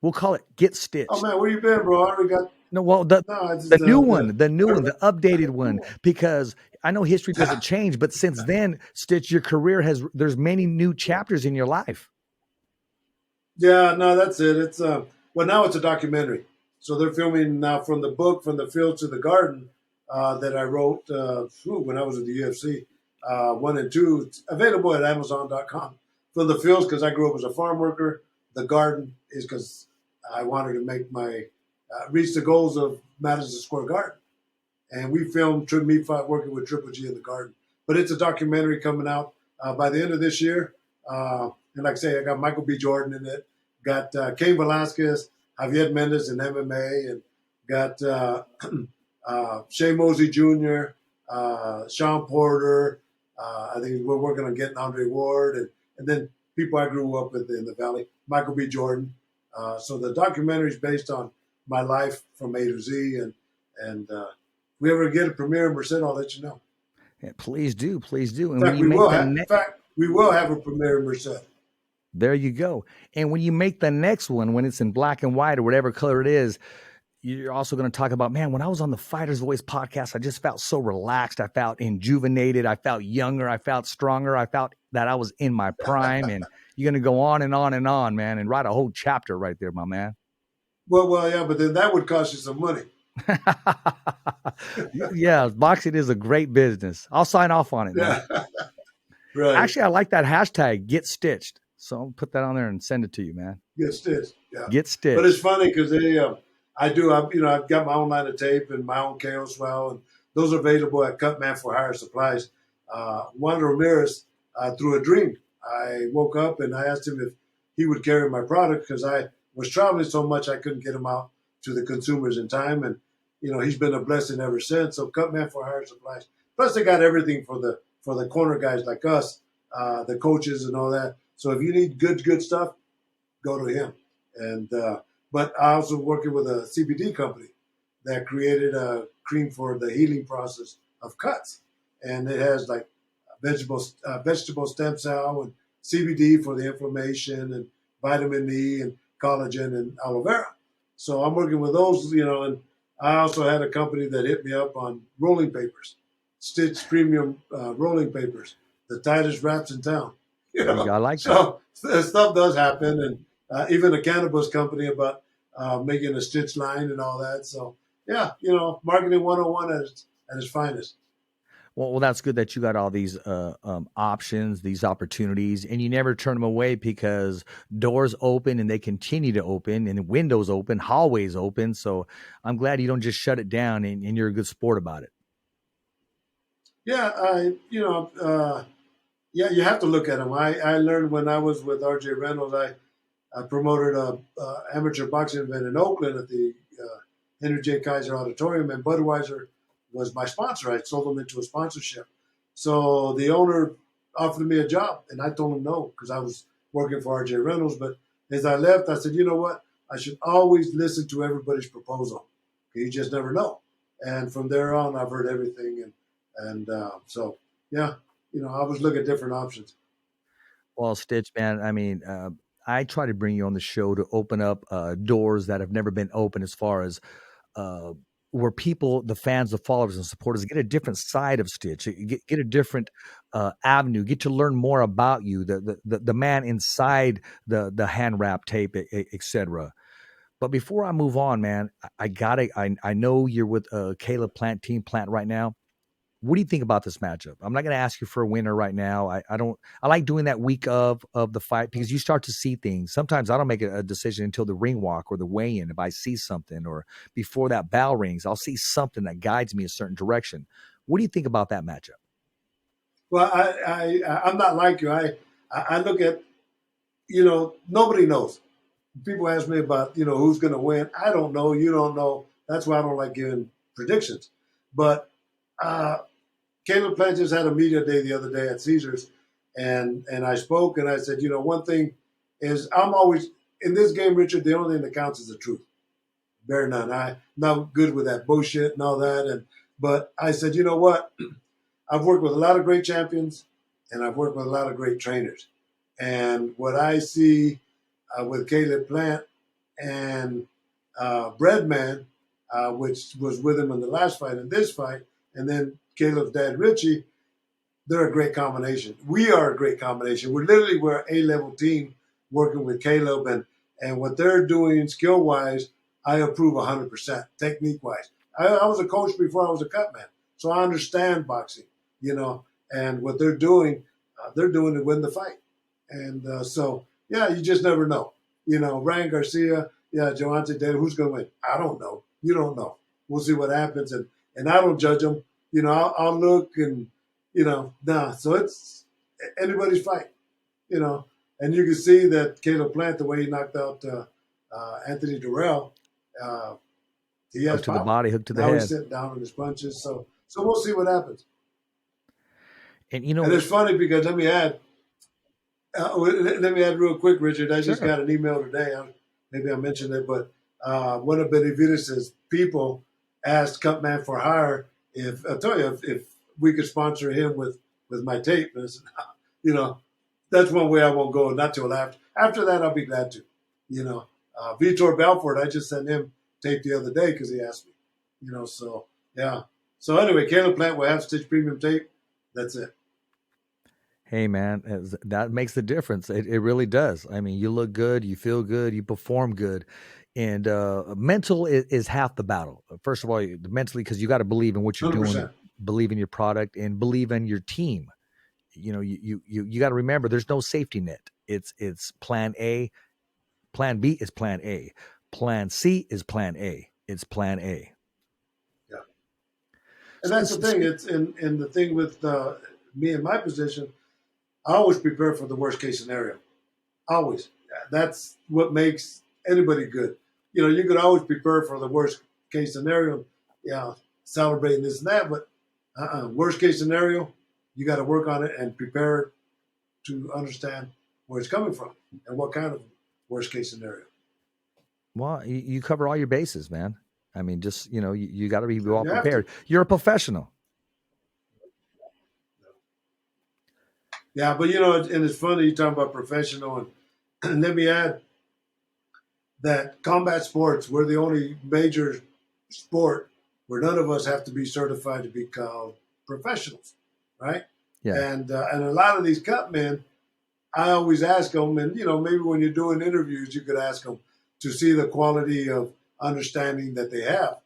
We'll call it Get Stitched. Oh, man, where you been, bro? I already got... No, well, the new one, the updated one, because I know history doesn't change, but since then, Stitch, your career there's many new chapters in your life. Yeah, no, that's it. It's well, now it's a documentary. So they're filming now from the book, From the Field to the Garden, that I wrote when I was at the UFC. 1 and 2, it's available at Amazon.com. From the fields, because I grew up as a farm worker. The garden is because I wanted to make my reach the goals of Madison Square Garden. And we filmed me working with Triple G in the garden. But it's a documentary coming out by the end of this year. And like I say, I got Michael B. Jordan in it, got Cain Velasquez, Javier Mendez in MMA, and got Shea Mosley Jr., Sean Porter. I think we're working on getting Andre Ward, and then people I grew up with in the Valley, Michael B. Jordan. So the documentary is based on my life from A to Z, and if we ever get a premiere in Merced, I'll let you know. Yeah, please do. And In fact, we will have a premiere in Merced. There you go. And when you make the next one, when it's in black and white or whatever color it is, you're also going to talk about, man, when I was on the Fighter's Voice podcast, I just felt so relaxed. I felt injuvenated. I felt younger. I felt stronger. I felt that I was in my prime. And you're going to go on and on and on, man, and write a whole chapter right there, my man. Well, yeah, but then that would cost you some money. Yeah, boxing is a great business. I'll sign off on it. Yeah. Right. Actually, I like that hashtag, Get Stitched. So I'll put that on there and send it to you, man. Get Stitched. Yeah. Get Stitched. But it's funny because I've got my own line of tape and my own KO swell, and those are available at Cutman for Hire Supplies. Juan Ramirez, through a dream, I woke up and I asked him if he would carry my product because I was traveling so much I couldn't get them out to the consumers in time. And, he's been a blessing ever since. So Cutman for Hire Supplies. Plus they got everything for the corner guys like us, the coaches and all that. So if you need good stuff, go to him. And but I also working with a CBD company that created a cream for the healing process of cuts, and it has like vegetable stem cell and CBD for the inflammation and vitamin E and collagen and aloe vera. So I'm working with those, and I also had a company that hit me up on rolling papers, Stitch Premium rolling papers, the tightest wraps in town. I like that. So stuff does happen, and even a cannabis company about making a Stitch line and all that. So yeah, marketing 101 at its finest. Well, that's good that you got all these options, these opportunities, and you never turn them away because doors open and they continue to open, and windows open, hallways open. So I'm glad you don't just shut it down, and you're a good sport about it. Yeah, yeah, you have to look at them. I learned when I was with RJ Reynolds, I promoted a amateur boxing event in Oakland at the Henry J. Kaiser Auditorium, and Budweiser was my sponsor. I sold them into a sponsorship. So the owner offered me a job, and I told him no because I was working for RJ Reynolds. But as I left, I said, you know what? I should always listen to everybody's proposal. You just never know. And from there on, I've heard everything. And so, yeah, I always look at different options. Well, Stitch, man, I mean, I try to bring you on the show to open up doors that have never been open as far as where people, the fans, the followers, and supporters get a different side of Stitch, get a different avenue, get to learn more about you, the man inside the hand wrap tape, etc. But before I move on, man, I know you're with Caleb Plant, Team Plant right now. What do you think about this matchup? I'm not going to ask you for a winner right now. I like doing that week of the fight because you start to see things. Sometimes I don't make a decision until the ring walk or the weigh-in. If I see something or before that bell rings, I'll see something that guides me a certain direction. What do you think about that matchup? Well, I'm not like you. I look at, nobody knows. People ask me about, who's going to win. I don't know. You don't know. That's why I don't like giving predictions. But Caleb Plant just had a media day the other day at Caesars, and I spoke and I said, one thing is I'm always in this game, Richard. The only thing that counts is the truth. Bear none. I'm not good with that bullshit and all that. But I said, you know what? I've worked with a lot of great champions, and I've worked with a lot of great trainers. And what I see with Caleb Plant and Breadman, which was with him in the last fight and this fight, and then Caleb's dad, Richie, they're a great combination. We are a great combination. We're an A-level team working with Caleb, and what they're doing skill-wise, I approve 100%, technique-wise. I was a coach before I was a cut man, so I understand boxing, and what they're doing to win the fight. And so, yeah, you just never know. Ryan Garcia, Joante Davis, who's going to win? I don't know. You don't know. We'll see what happens, and I don't judge them. I'll look and, so it's anybody's fight, and you can see that Caleb Plant, the way he knocked out Anthony Durrell, he has Hook to the power. body, hook to the now head. He's sitting down on his punches, so we'll see what happens. And And it's funny because let me add real quick, Richard. I just got an email today. Maybe I mentioned it, but one of Benavidez's people asked Cutman for Hire if we could sponsor him with my tape. And I said, that's one way I won't go. Not till after. After that, I'll be glad to. Vitor Belfort, I just sent him tape the other day because he asked me. So yeah. So anyway, Caleb Plant will have Stitch Premium tape. That's it. Hey, man, that makes the difference. It really does. I mean, you look good, you feel good, you perform good. And mental is half the battle. First of all, mentally, because you got to believe in what you're 100%. doing, believe in your product, and believe in your team. You got to remember there's no safety net. It's plan A. Plan B is plan A. Plan C is plan A. It's plan A. Yeah. And that's the thing. It's in the thing with me in my position, I always prepare for the worst case scenario. Always. That's what makes anybody good. You could always prepare for the worst case scenario, celebrating this and that, but worst case scenario, you got to work on it and prepare to understand where it's coming from and what kind of worst case scenario. Well, you cover all your bases, man. I mean, just, you got to be well prepared. You're a professional. Yeah, but and it's funny you talking about professional, and let me add that combat sports, we're the only major sport where none of us have to be certified to be called professionals, right? Yeah. And a lot of these cut men, I always ask them, and maybe when you're doing interviews, you could ask them to see the quality of understanding that they have.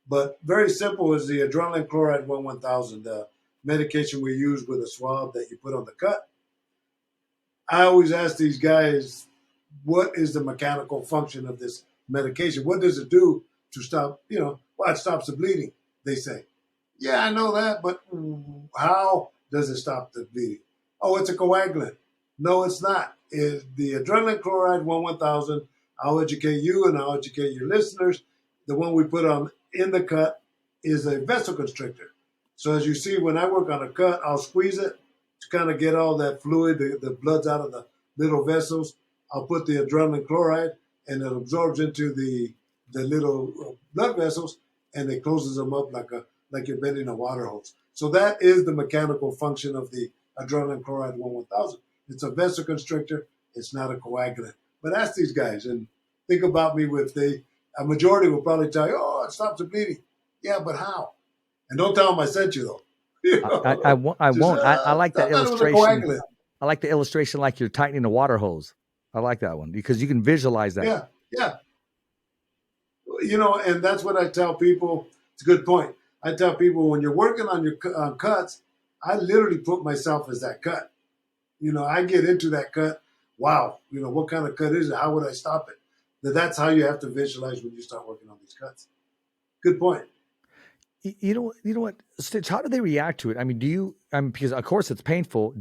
But very simple is the adrenaline chloride 1000, the medication we use with a swab that you put on the cut. I always ask these guys, what is the mechanical function of this medication? What does it do to stop, it stops the bleeding, they say. Yeah, I know that, but how does it stop the bleeding? Oh, it's a coagulant. No, it's not. It's the adrenaline chloride 1000. I'll educate you and I'll educate your listeners. The one we put on in the cut is a vasoconstrictor. So as you see, when I work on a cut, I'll squeeze it to kind of get all that fluid, the blood's out of the little vessels. I'll put the adrenaline chloride and it absorbs into the little blood vessels and it closes them up like you're bending a water hose. So that is the mechanical function of the adrenaline chloride 1000. It's a vasoconstrictor. It's not a coagulant. But ask these guys and think about me with a majority will probably tell you, oh, it stops the bleeding. Yeah, but how? And don't tell them I sent you, though. I won't. I like that illustration. I like the illustration like you're tightening a water hose. I like that one because you can visualize that. Yeah. And that's what I tell people. It's a good point. I tell people when you're working on your cuts, I literally put myself as that cut. I get into that cut. Wow, what kind of cut is it? How would I stop it? That's how you have to visualize when you start working on these cuts. Good point. You know what, Stitch, how do they react to it? I mean, because of course it's painful.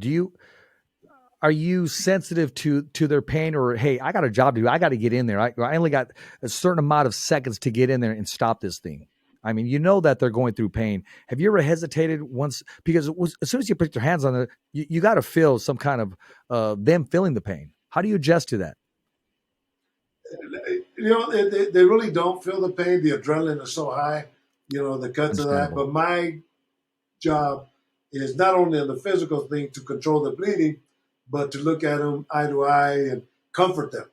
Are you sensitive to their pain, or, hey, I got a job to do. I got to get in there. I only got a certain amount of seconds to get in there and stop this thing. I mean, that they're going through pain. Have you ever hesitated once? Because as soon as you put your hands on it, you got to feel some kind of them feeling the pain. How do you adjust to that? They really don't feel the pain. The adrenaline is so high, the cuts of that. But my job is not only on the physical thing to control the bleeding, but to look at them eye to eye and comfort them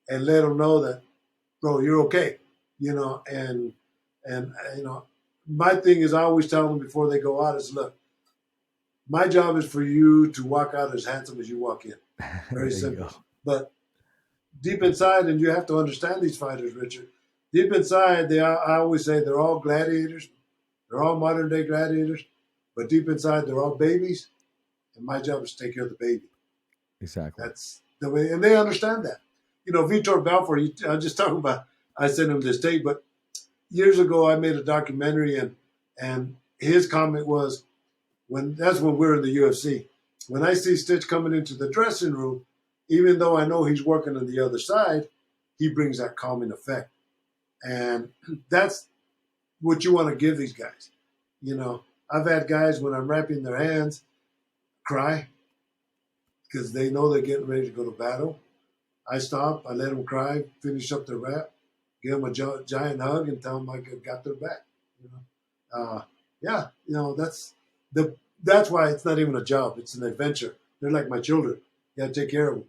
and let them know that, bro, you're okay, and my thing is I always tell them before they go out is, look, my job is for you to walk out as handsome as you walk in. Very simple. But deep inside, and you have to understand these fighters, Richard, deep inside, I always say they're all gladiators. They're all modern day gladiators. But deep inside, they're all babies. And my job is to take care of the baby. Exactly. That's the way, and they understand that. You know, Vitor Belfort, I was just talking about, I sent him this tape, but years ago I made a documentary, and his comment was, that's when we're in the UFC. When I see Stitch coming into the dressing room, even though I know he's working on the other side, he brings that calming effect. And that's what you want to give these guys. You know, I've had guys, when I'm wrapping their hands, cry because they know they're getting ready to go to battle. I stop, I let them cry, finish up their wrap, give them a giant hug, and tell them I got their back. You know, yeah, you know, that's why it's not even a job; it's an adventure. They're like my children. You got to take care of them.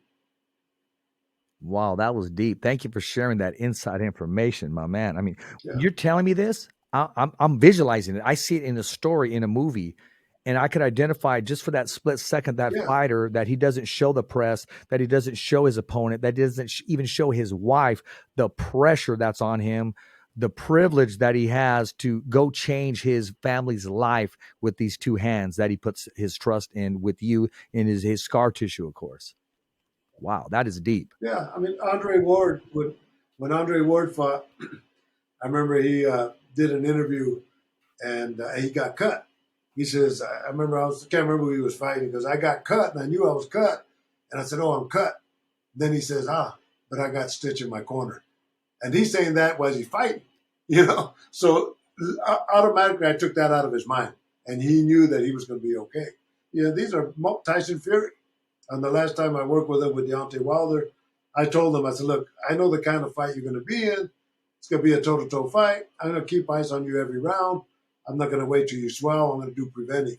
Wow, that was deep. Thank you for sharing that inside information, my man. I mean, Yeah. you're telling me this, I'm visualizing it. I see it in a story, in a movie, and I could identify just for that split second that fighter, that he doesn't show the press, that he doesn't show his opponent, that doesn't even show his wife, the pressure that's on him, the privilege that he has to go change his family's life with these two hands that he puts his trust in, with you, in his scar tissue, of course. Wow, that is deep. Yeah, I mean, Andre Ward, when Andre Ward fought, I remember he did an interview, and he got cut. He says, I can't remember who he was fighting. He goes, I got cut, and I knew I was cut. And I said, oh, I'm cut. Then he says, but I got Stitch in my corner. And he's saying that while he's fighting, you know? So automatically I took that out of his mind. And he knew that he was going to be okay. You know, these are Tyson Fury. And the last time I worked with him, with Deontay Wilder, I told him, I said, look, I know the kind of fight you're going to be in. It's going to be a toe-to-toe fight. I'm going to keep ice on you every round. I'm not going to wait till you swell. I'm going to do preventive.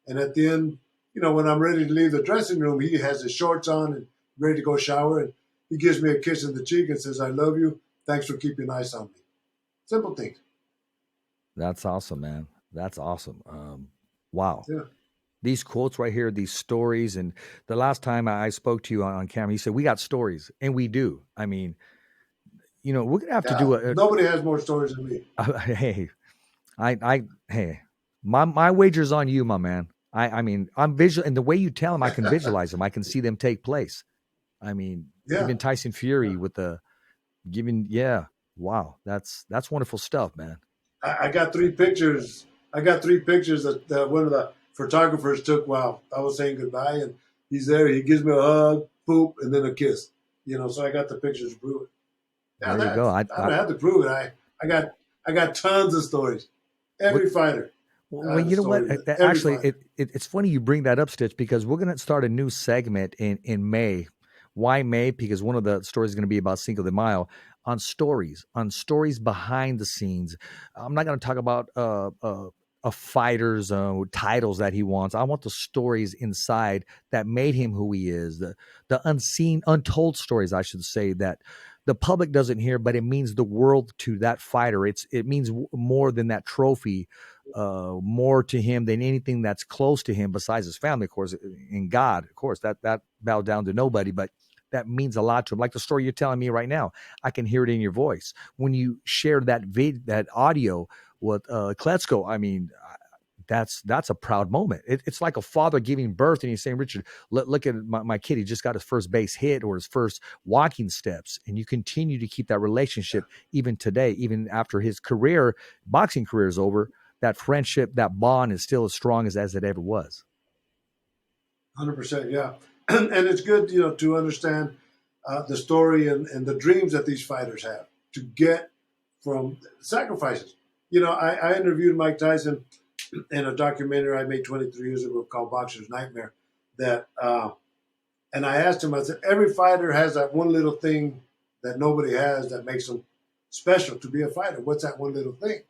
And at the end, you know, when I'm ready to leave the dressing room, he has his shorts on and ready to go shower. And he gives me a kiss in the cheek and says, I love you. Thanks for keeping ice on me. Simple things. That's awesome, man. That's awesome. Wow. Yeah. These quotes right here, these stories. And the last time I spoke to you on camera, you said, we got stories. And we do. I mean, you know, we're going to have to do nobody has more stories than me. Hey, hey, my wager's on you, my man. I mean, I'm visual, and the way you tell them, I can visualize them. I can see them take place. I mean, even Tyson Fury with the wow, that's wonderful stuff, man. I got 3 pictures. I got 3 pictures that one of the photographers took while I was saying goodbye, and he's there. He gives me a hug, poop, and then a kiss. You know, so I got the pictures to prove it. There you go. I don't have to prove it. I got tons of stories. Every fighter. Well, you know what? Actually, it's funny you bring that up, Stitch, because we're going to start a new segment in May. Why May? Because one of the stories is going to be about Cinco de Mayo, on stories behind the scenes. I'm not going to talk about a fighter's titles that he wants. I want the stories inside that made him who he is, the unseen, untold stories, I should say, that the public doesn't hear, but it means the world to that fighter. It means more than that trophy, more to him than anything that's close to him besides his family, of course, and God, of course, that bowed down to nobody, but that means a lot to him. Like the story you're telling me right now, I can hear it in your voice. When you share that audio with Kletsko, I mean, that's a proud moment. It's like a father giving birth and he's saying, Richard, look at my kid. He just got his first base hit or his first walking steps. And you continue to keep that relationship even today, even after his boxing career is over. That friendship, that bond is still as strong as it ever was. 100%, yeah. And it's good, you know, to understand the story and the dreams that these fighters have to get from sacrifices. You know, I interviewed Mike Tyson in a documentary I made 23 years ago called Boxer's Nightmare. And I asked him, I said, every fighter has that one little thing that nobody has that makes them special to be a fighter. What's that one little thing?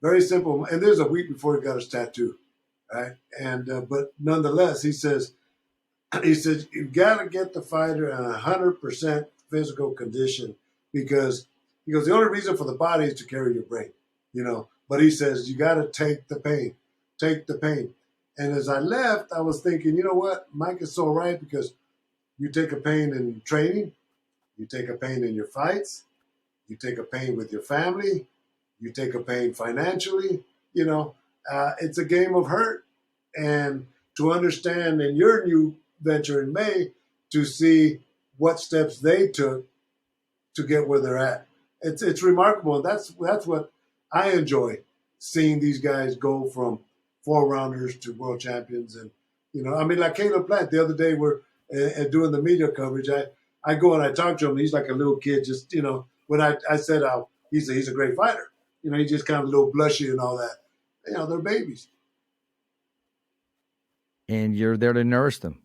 Very simple. And there's a week before he got his tattoo, right? And but nonetheless, he says, you've got to get the fighter in 100% physical condition because the only reason for the body is to carry your brain, you know. But he says, you got to take the pain, take the pain. And as I left, I was thinking, you know what? Mike is so right, because you take a pain in training, you take a pain in your fights, you take a pain with your family, you take a pain financially. It's a game of hurt. And to understand in your new venture in May, to see what steps they took to get where they're at. It's remarkable. And that's what I enjoy, seeing these guys go from 4-rounders to world champions. And, like Caleb Plant, the other day we're doing the media coverage. I go and I talk to him. He's like a little kid, just, when I said he's a great fighter. He's just kind of a little blushy and all that. They're babies. And you're there to nourish them.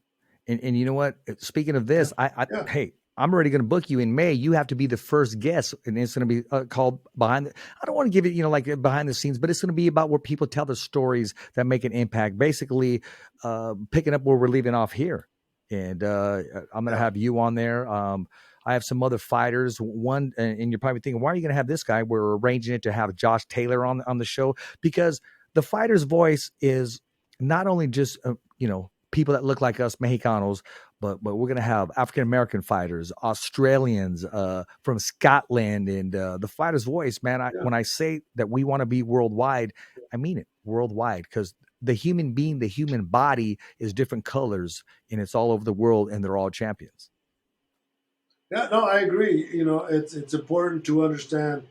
And you know what? Speaking of this, hey, I'm already going to book you in May. You have to be the first guest, and it's going to be called Behind. I don't want to give it, like behind the scenes, but it's going to be about where people tell the stories that make an impact. Basically, picking up where we're leaving off here. And I'm going to have you on there. I have some other fighters. One, and you're probably thinking, why are you going to have this guy? We're arranging it to have Josh Taylor on the show, because the Fighter's Voice is not only just people that look like us Mexicanos, but we're going to have African-American fighters, Australians, from Scotland, and the Fighter's Voice, man. When I say that we want to be worldwide, I mean it, worldwide, because the human being, the human body is different colors, and it's all over the world, and they're all champions. Yeah, no, I agree. It's important to understand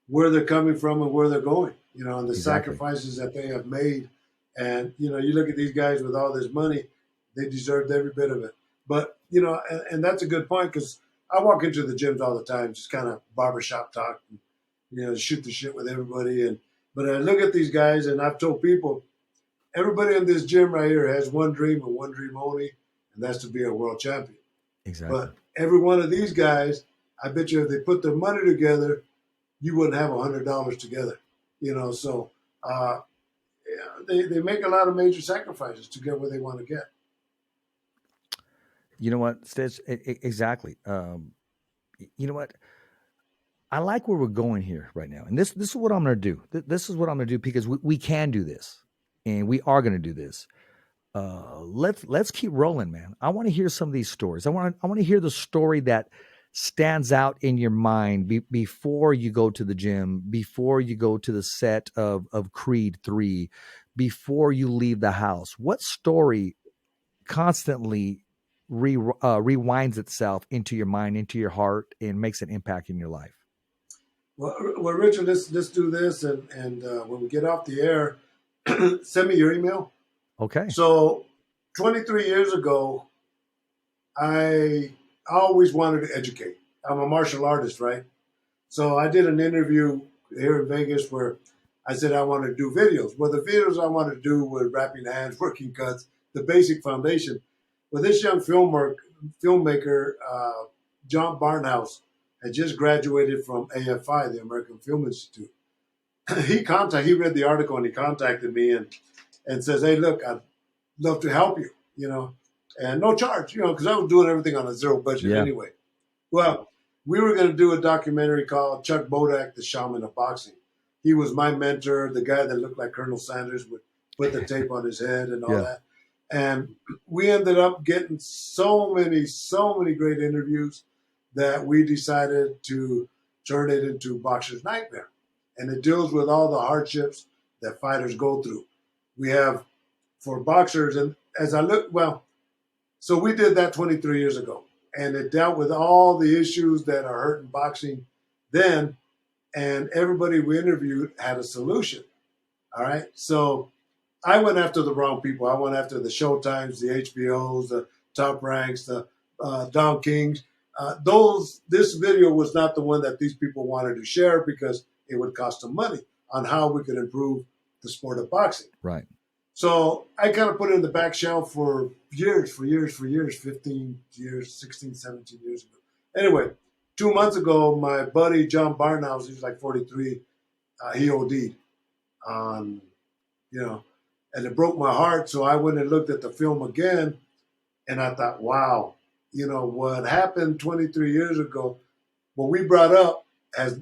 where they're coming from and where they're going, and the sacrifices that they have made. And, you look at these guys with all this money, they deserved every bit of it. But, and that's a good point, because I walk into the gyms all the time, just kind of barbershop talk, and, shoot the shit with everybody. But I look at these guys, and I've told people, everybody in this gym right here has one dream and one dream only, and that's to be a world champion. Exactly. But every one of these guys, I bet you if they put their money together, you wouldn't have $100 together. So they make a lot of major sacrifices to get where they want to get. You know what, Stitch? Exactly. You know what? I like where we're going here right now. And this is what I'm going to do. This is what I'm going to do, because we can do this, and we are going to do this. Let's keep rolling, man. I want to hear some of these stories. I want to hear the story that stands out in your mind before you go to the gym, before you go to the set of Creed 3, before you leave the house. What story constantly rewinds itself into your mind, into your heart, and makes an impact in your life? Well, Richard, let's do this, and when we get off the air, send me your email. Okay. So 23 years ago, I always wanted to educate. I'm a martial artist, right? So I did an interview here in Vegas where I said I wanted to do videos. Well, the videos I wanted to do were wrapping hands, working cuts, the basic foundation. Well, this young filmmaker, John Barnhouse, had just graduated from AFI, the American Film Institute. He read the article, and he contacted me and says, hey, look, I'd love to help you, and no charge, because I was doing everything on a zero budget anyway. Well, we were going to do a documentary called Chuck Bodak, the Shaman of Boxing. He was my mentor, the guy that looked like Colonel Sanders, would put the tape on his head and all that. And we ended up getting so many great interviews that we decided to turn it into Boxer's Nightmare. And it deals with all the hardships that fighters go through. We have, for boxers, and as I look, so we did that 23 years ago. And it dealt with all the issues that are hurting boxing then. And everybody we interviewed had a solution. All right. So I went after the wrong people. I went after the Showtimes, the HBOs, the Top Ranks, the Don Kings. This video was not the one that these people wanted to share, because it would cost them money on how we could improve the sport of boxing. Right. So I kind of put it in the back shelf for years, 15 years, 16, 17 years ago. Anyway, 2 months ago, my buddy John Barnhouse, he's like 43, he OD'd on, and it broke my heart. So I went and looked at the film again, and I thought, wow, what happened 23 years ago, what we brought up has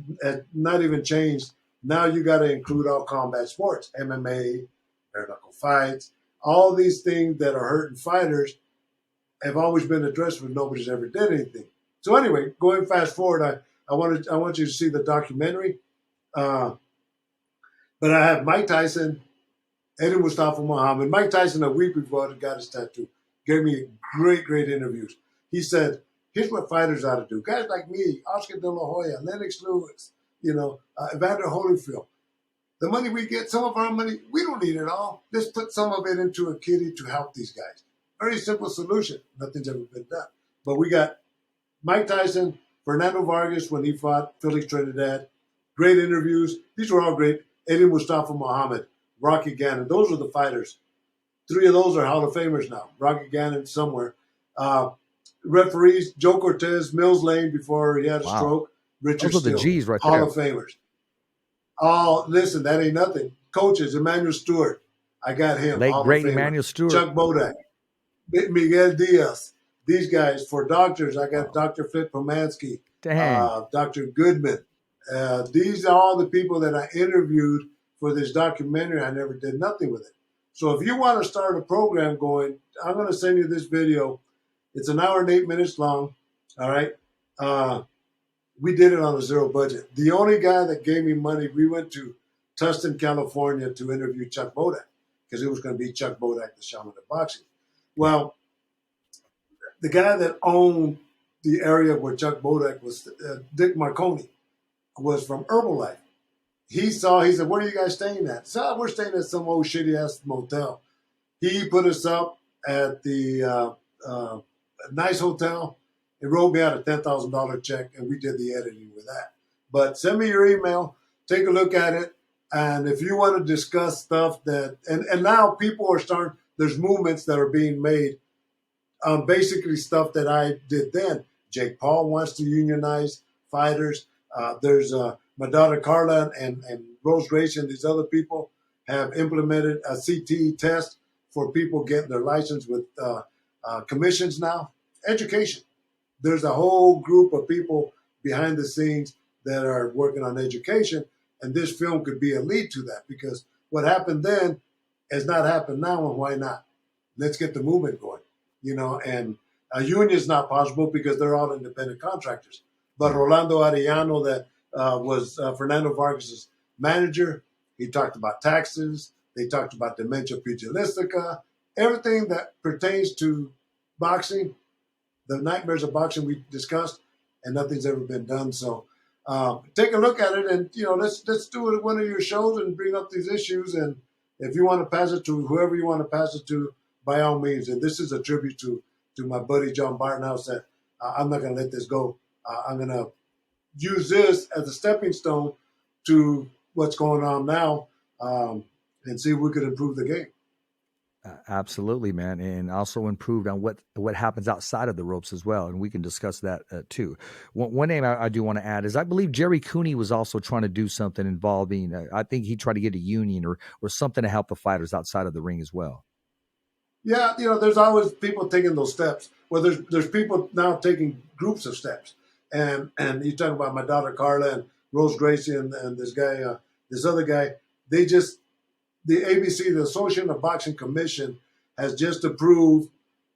not even changed Now you got to include all combat sports, MMA, bare knuckle fights, all these things that are hurting fighters have always been addressed, but nobody's ever did anything. So anyway, going fast forward, I want you to see the documentary. But I have Mike Tyson, Eddie Mustafa Muhammad. Mike Tyson, a week before he got his tattoo, gave me great interviews. He said, here's what fighters ought to do. Guys like me, Oscar De La Hoya, Lennox Lewis, Evander Holyfield. The money we get, some of our money, we don't need it all. Let's put some of it into a kitty to help these guys. Very simple solution. Nothing's ever been done. But we got Mike Tyson, Fernando Vargas when he fought Felix Trinidad. Great interviews. These were all great. Eddie Mustafa Muhammad, Rocky Gannon. Those are the fighters. 3 of those are Hall of Famers now. Rocky Gannon somewhere. Referees, Joe Cortez, Mills Lane before he had a stroke. Richard Those are the Steele, G's right Hall there. of Famers. Oh, listen, that ain't nothing. Coaches, Emmanuel Stewart. I got him. Late Hall great of Famer. Emmanuel Stewart. Chuck Bodak. Miguel Diaz. These guys. For doctors, I got Dr. Flip Pomansky. Dang. Dr. Goodman. These are all the people that I interviewed for this documentary. I never did nothing with it. So if you want to start a program going, I'm going to send you this video. It's an hour and 8 minutes long. All right. We did it on a zero budget. The only guy that gave me money, we went to Tustin, California to interview Chuck Bodak because it was going to be Chuck Bodak, the shaman of boxing. Well, the guy that owned the area where Chuck Bodak was, Dick Marconi, was from Herbalife. He said, where are you guys staying at? So we're staying at some old shitty-ass motel. He put us up at the nice hotel. It wrote me out a $10,000 check, and we did the editing with that. But send me your email, take a look at it, and if you want to discuss stuff that, and now people are starting, there's movements that are being made on basically stuff that I did then. Jake Paul wants to unionize fighters. There's my daughter Carla and Rose Gracie and these other people have implemented a CTE test for people getting their license with commissions now. Education. There's a whole group of people behind the scenes that are working on education, and this film could be a lead to that because what happened then has not happened now, and why not? Let's get the movement going, and a union is not possible because they're all independent contractors. But Rolando Arellano, that was Fernando Vargas' manager, he talked about taxes, they talked about dementia pugilistica, everything that pertains to boxing, the nightmares of boxing we discussed, and nothing's ever been done. So take a look at it, and let's do it at one of your shows and bring up these issues. And if you want to pass it to whoever you want to pass it to, by all means. And this is a tribute to my buddy John Bartonhouse that I'm not going to let this go. I'm going to use this as a stepping stone to what's going on now, and see if we could improve the game. Absolutely, man, and also improved on what happens outside of the ropes as well, and we can discuss that too. One name I do want to add is I believe Jerry Cooney was also trying to do something involving. I think he tried to get a union or something to help the fighters outside of the ring as well. Yeah, there's always people taking those steps. Well, there's people now taking groups of steps, and you talk about my daughter Carla and Rose Gracie and this guy, this other guy. The ABC, the Association of Boxing Commission, has just approved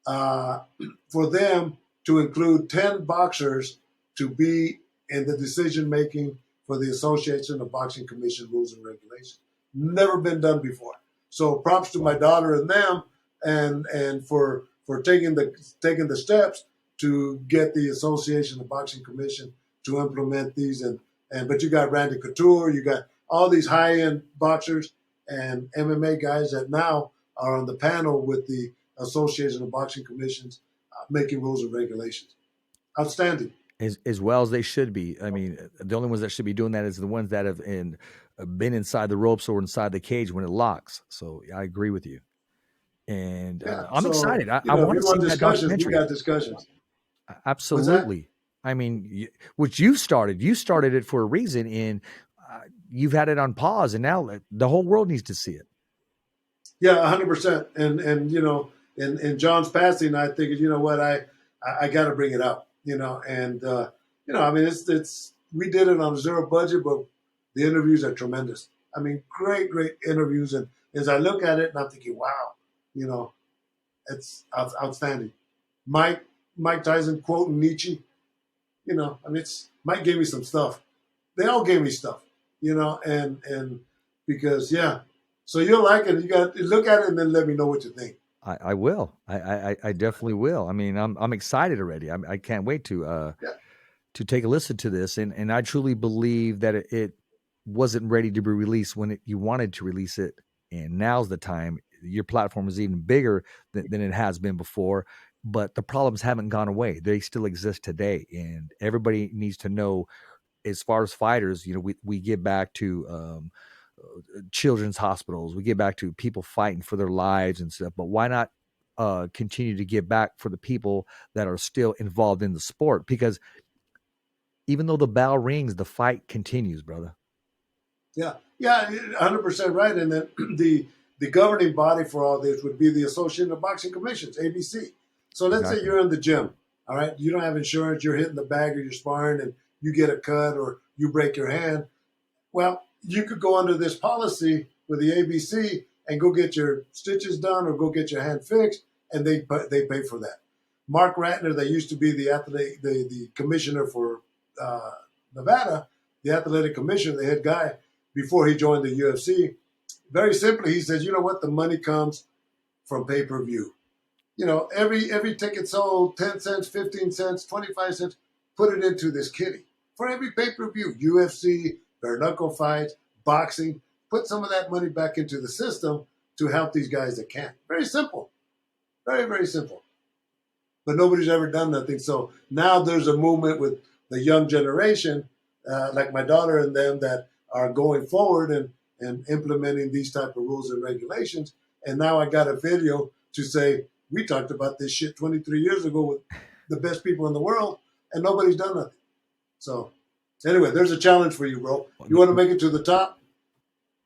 for them to include 10 boxers to be in the decision-making for the Association of Boxing Commission rules and regulations. Never been done before. So props to my daughter and them and for taking the steps to get the Association of Boxing Commission to implement these. But you got Randy Couture, you got all these high-end boxers and MMA guys that now are on the panel with the Association of Boxing Commissions making rules and regulations. Outstanding. As well as they should be. I mean, the only ones that should be doing that is the ones that have been inside the ropes or inside the cage when it locks. So I agree with you. And I'm excited. I want to see that documentary. We got discussions. Absolutely. I mean, what you started it for a reason, and you've had it on pause, and now the whole world needs to see it. Yeah, 100%. And in John's passing, I figured, you know what, I got to bring it up, and I mean, it's we did it on a zero budget, but The interviews are tremendous. I mean, great interviews. And as I look at it, and I'm thinking, wow, you know, it's outstanding. Mike Tyson quoting Nietzsche. You know, I mean, Mike gave me some stuff. They all gave me stuff, you know, and because, yeah. So you'll like it. You got to look at it and then let me know what you think. I will. I definitely will. I mean, I'm excited already. I can't wait to take a listen to this. And I truly believe that it wasn't ready to be released when you wanted to release it. And now's the time. Your platform is even bigger than it has been before. But the problems haven't gone away. They still exist today. And everybody needs to know, as far as fighters, you know, we get back to children's hospitals. We get back to people fighting for their lives and stuff. But why not continue to give back for the people that are still involved in the sport? Because even though the bell rings, the fight continues, brother. Yeah, 100% right. And then the governing body for all this would be the Association of Boxing Commissions, ABC. So let's say you're in the gym, all right? You don't have insurance, you're hitting the bag or you're sparring and you get a cut or you break your hand. Well, you could go under this policy with the ABC and go get your stitches done or go get your hand fixed, and they pay for that. Mark Ratner, that used to be the commissioner for Nevada, the athletic commissioner, the head guy, before he joined the UFC, very simply, he says, you know what? The money comes from pay-per-view. You know, every ticket sold, 10 cents, 15 cents, 25 cents, put it into this kitty. For every pay-per-view, UFC, bare knuckle fights, boxing, put some of that money back into the system to help these guys that can. Very simple. Very, very simple. But nobody's ever done nothing. So now there's a movement with the young generation, like my daughter and them, that are going forward and implementing these type of rules and regulations. And now I got a video to say, we talked about this shit 23 years ago with the best people in the world, and nobody's done nothing. So anyway, there's a challenge for you, bro. You want to make it to the top?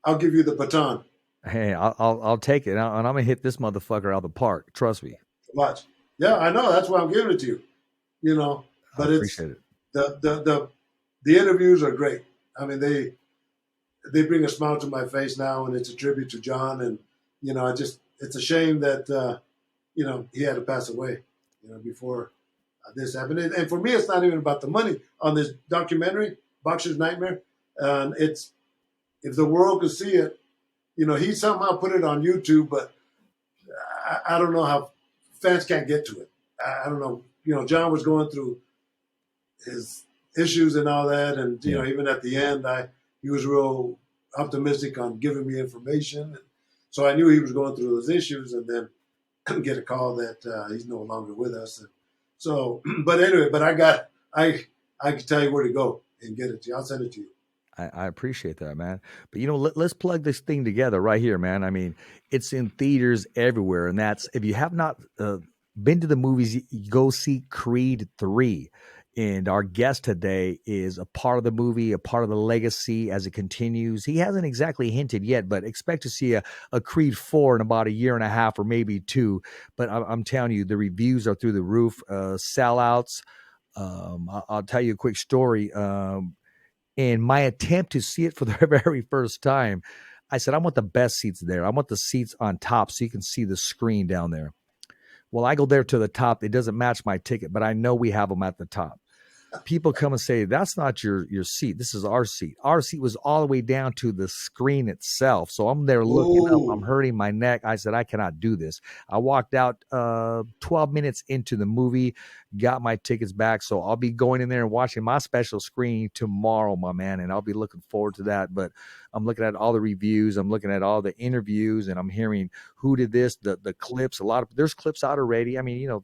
I'll give you the baton. Hey, I'll take it, and I'm gonna hit this motherfucker out of the park. Trust me. Watch. Yeah, I know. That's why I'm giving it to you. You know, but I appreciate it. The interviews are great. I mean, they bring a smile to my face now, and it's a tribute to John. And you know, it's a shame that you know, he had to pass away, you know, before this happened. And for me, it's not even about the money on this documentary, Boxer's Nightmare. It's, if the world could see it, you know, he somehow put it on YouTube, but I don't know how fans can't get to it. I don't know. You know, John was going through his issues and all that. And, you know, even at the end, he was real optimistic on giving me information. So I knew he was going through those issues, and then get a call that he's no longer with us. And so, but anyway, I can tell you where to go and get it to you. I'll send it to you. I appreciate that, man. But, you know, let's plug this thing together right here, man. I mean, it's in theaters everywhere. And that's, if you have not been to the movies, you go see Creed 3. And our guest today is a part of the movie, a part of the legacy as it continues. He hasn't exactly hinted yet, but expect to see a Creed 4 in about a year and a half or maybe 2. But I'm telling you, the reviews are through the roof. Sellouts. I'll tell you a quick story. And my attempt to see it for the very first time, I said, I want the best seats there. I want the seats on top so you can see the screen down there. Well, I go there to the top. It doesn't match my ticket, but I know we have them at the top. People come and say, that's not your seat. This is our seat. Our seat was all the way down to the screen itself. So I'm there looking up. I'm hurting my neck. I said, I cannot do this. I walked out 12 minutes into the movie, got my tickets back. So I'll be going in there and watching my special screen tomorrow, my man. And I'll be looking forward to that. But I'm looking at all the reviews. I'm looking at all the interviews, and I'm hearing who did this, the clips. There's clips out already. I mean, you know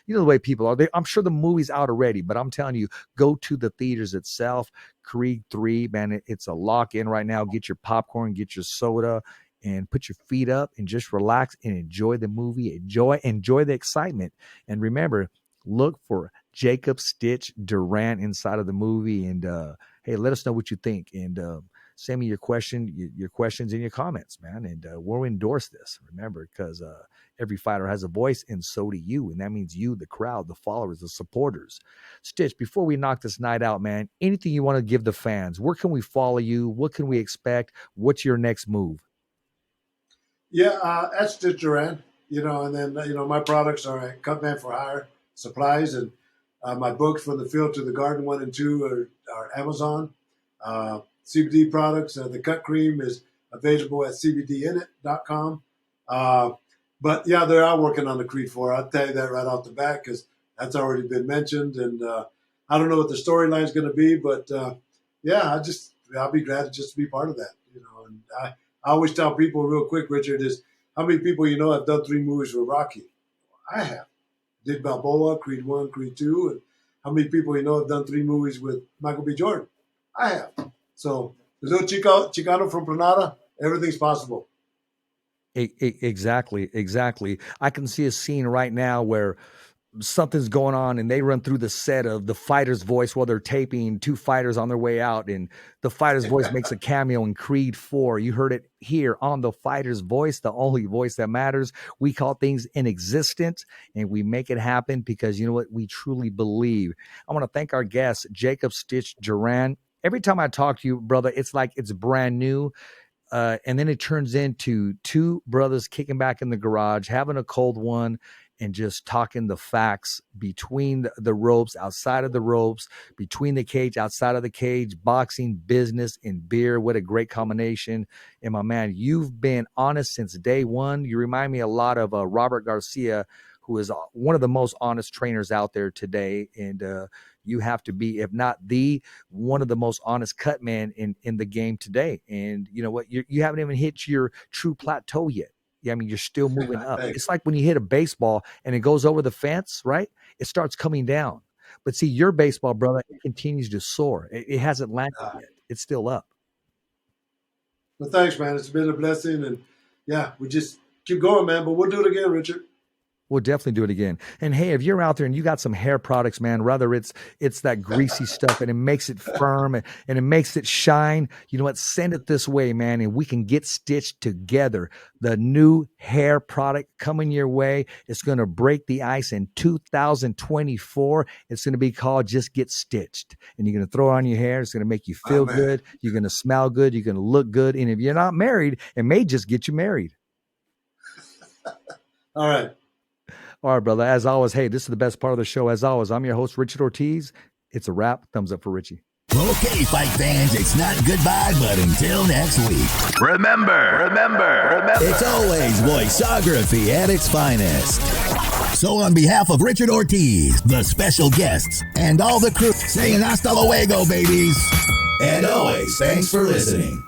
the way people are. I'm sure the movie's out already, but I'm telling you, go to the theaters itself. Creed 3, man, it's a lock-in right now. Get your popcorn, get your soda, and put your feet up and just relax and enjoy the movie. Enjoy the excitement. And remember, look for Jacob Stitch Duran inside of the movie. And hey, let us know what you think. And send me your questions and your comments, man. And we'll endorse this. Remember, because every fighter has a voice, and so do you. And that means you, the crowd, the followers, the supporters. Stitch, before we knock this night out, man, anything you want to give the fans? Where can we follow you? What can we expect? What's your next move? Yeah, at Stitch Duran, and then, my products are at Cutman for Hire Supplies, and my books From the Field to the Garden 1 and 2 are Amazon. CBD products, the cut cream is available at cbdinit.com. But yeah, they are working on the Creed 4. I'll tell you that right off the bat because that's already been mentioned. And I don't know what the storyline is going to be, but yeah, I'll be glad just to be part of that. And I always tell people real quick, Richard, is how many people have done 3 movies with Rocky? I have. Did Balboa, Creed 1, Creed 2, and how many people have done 3 movies with Michael B. Jordan? I have. So the little Chicano from Granada, everything's possible. Exactly. I can see a scene right now where something's going on and they run through the set of The Fighter's Voice while they're taping 2 fighters on their way out, and The Fighter's Voice makes a cameo in Creed 4. You heard it here on The Fighter's Voice, the only voice that matters. We call things inexistent and we make it happen because you know what? We truly believe. I want to thank our guest, Jacob Stitch Duran. Every time I talk to you, brother, it's like it's brand new. And then it turns into 2 brothers kicking back in the garage, having a cold one, and just talking the facts between the ropes, outside of the ropes, between the cage, outside of the cage, boxing, business, and beer. What a great combination. And my man, you've been honest since day one. You remind me a lot of Robert Garcia, who is one of the most honest trainers out there today. And you have to be, if not one of the most honest cut man in the game today. And you know what? You haven't even hit your true plateau yet. Yeah, I mean, you're still moving up. It's like when you hit a baseball and it goes over the fence, right? It starts coming down. But see, your baseball, brother, it continues to soar. It hasn't landed yet. It's still up. Well, thanks, man. It's been a blessing. And yeah, we just keep going, man. But we'll do it again, Richard. We'll definitely do it again. And hey, if you're out there and you got some hair products, man, whether it's that greasy stuff and it makes it firm and it makes it shine, you know what? Send it this way, man, and we can get stitched together. The new hair product coming your way. It's going to break the ice in 2024. It's going to be called Just Get Stitched. And you're going to throw it on your hair. It's going to make you feel good. You're going to smell good. You're going to look good. And if you're not married, it may just get you married. All right. All right, brother. As always, hey, this is the best part of the show. As always, I'm your host, Richard Ortiz. It's a wrap. Thumbs up for Richie. Okay, fight fans, it's not goodbye, but until next week. Remember. It's always voiceography at its finest. So on behalf of Richard Ortiz, the special guests, and all the crew, saying hasta luego, babies. And always, thanks for listening.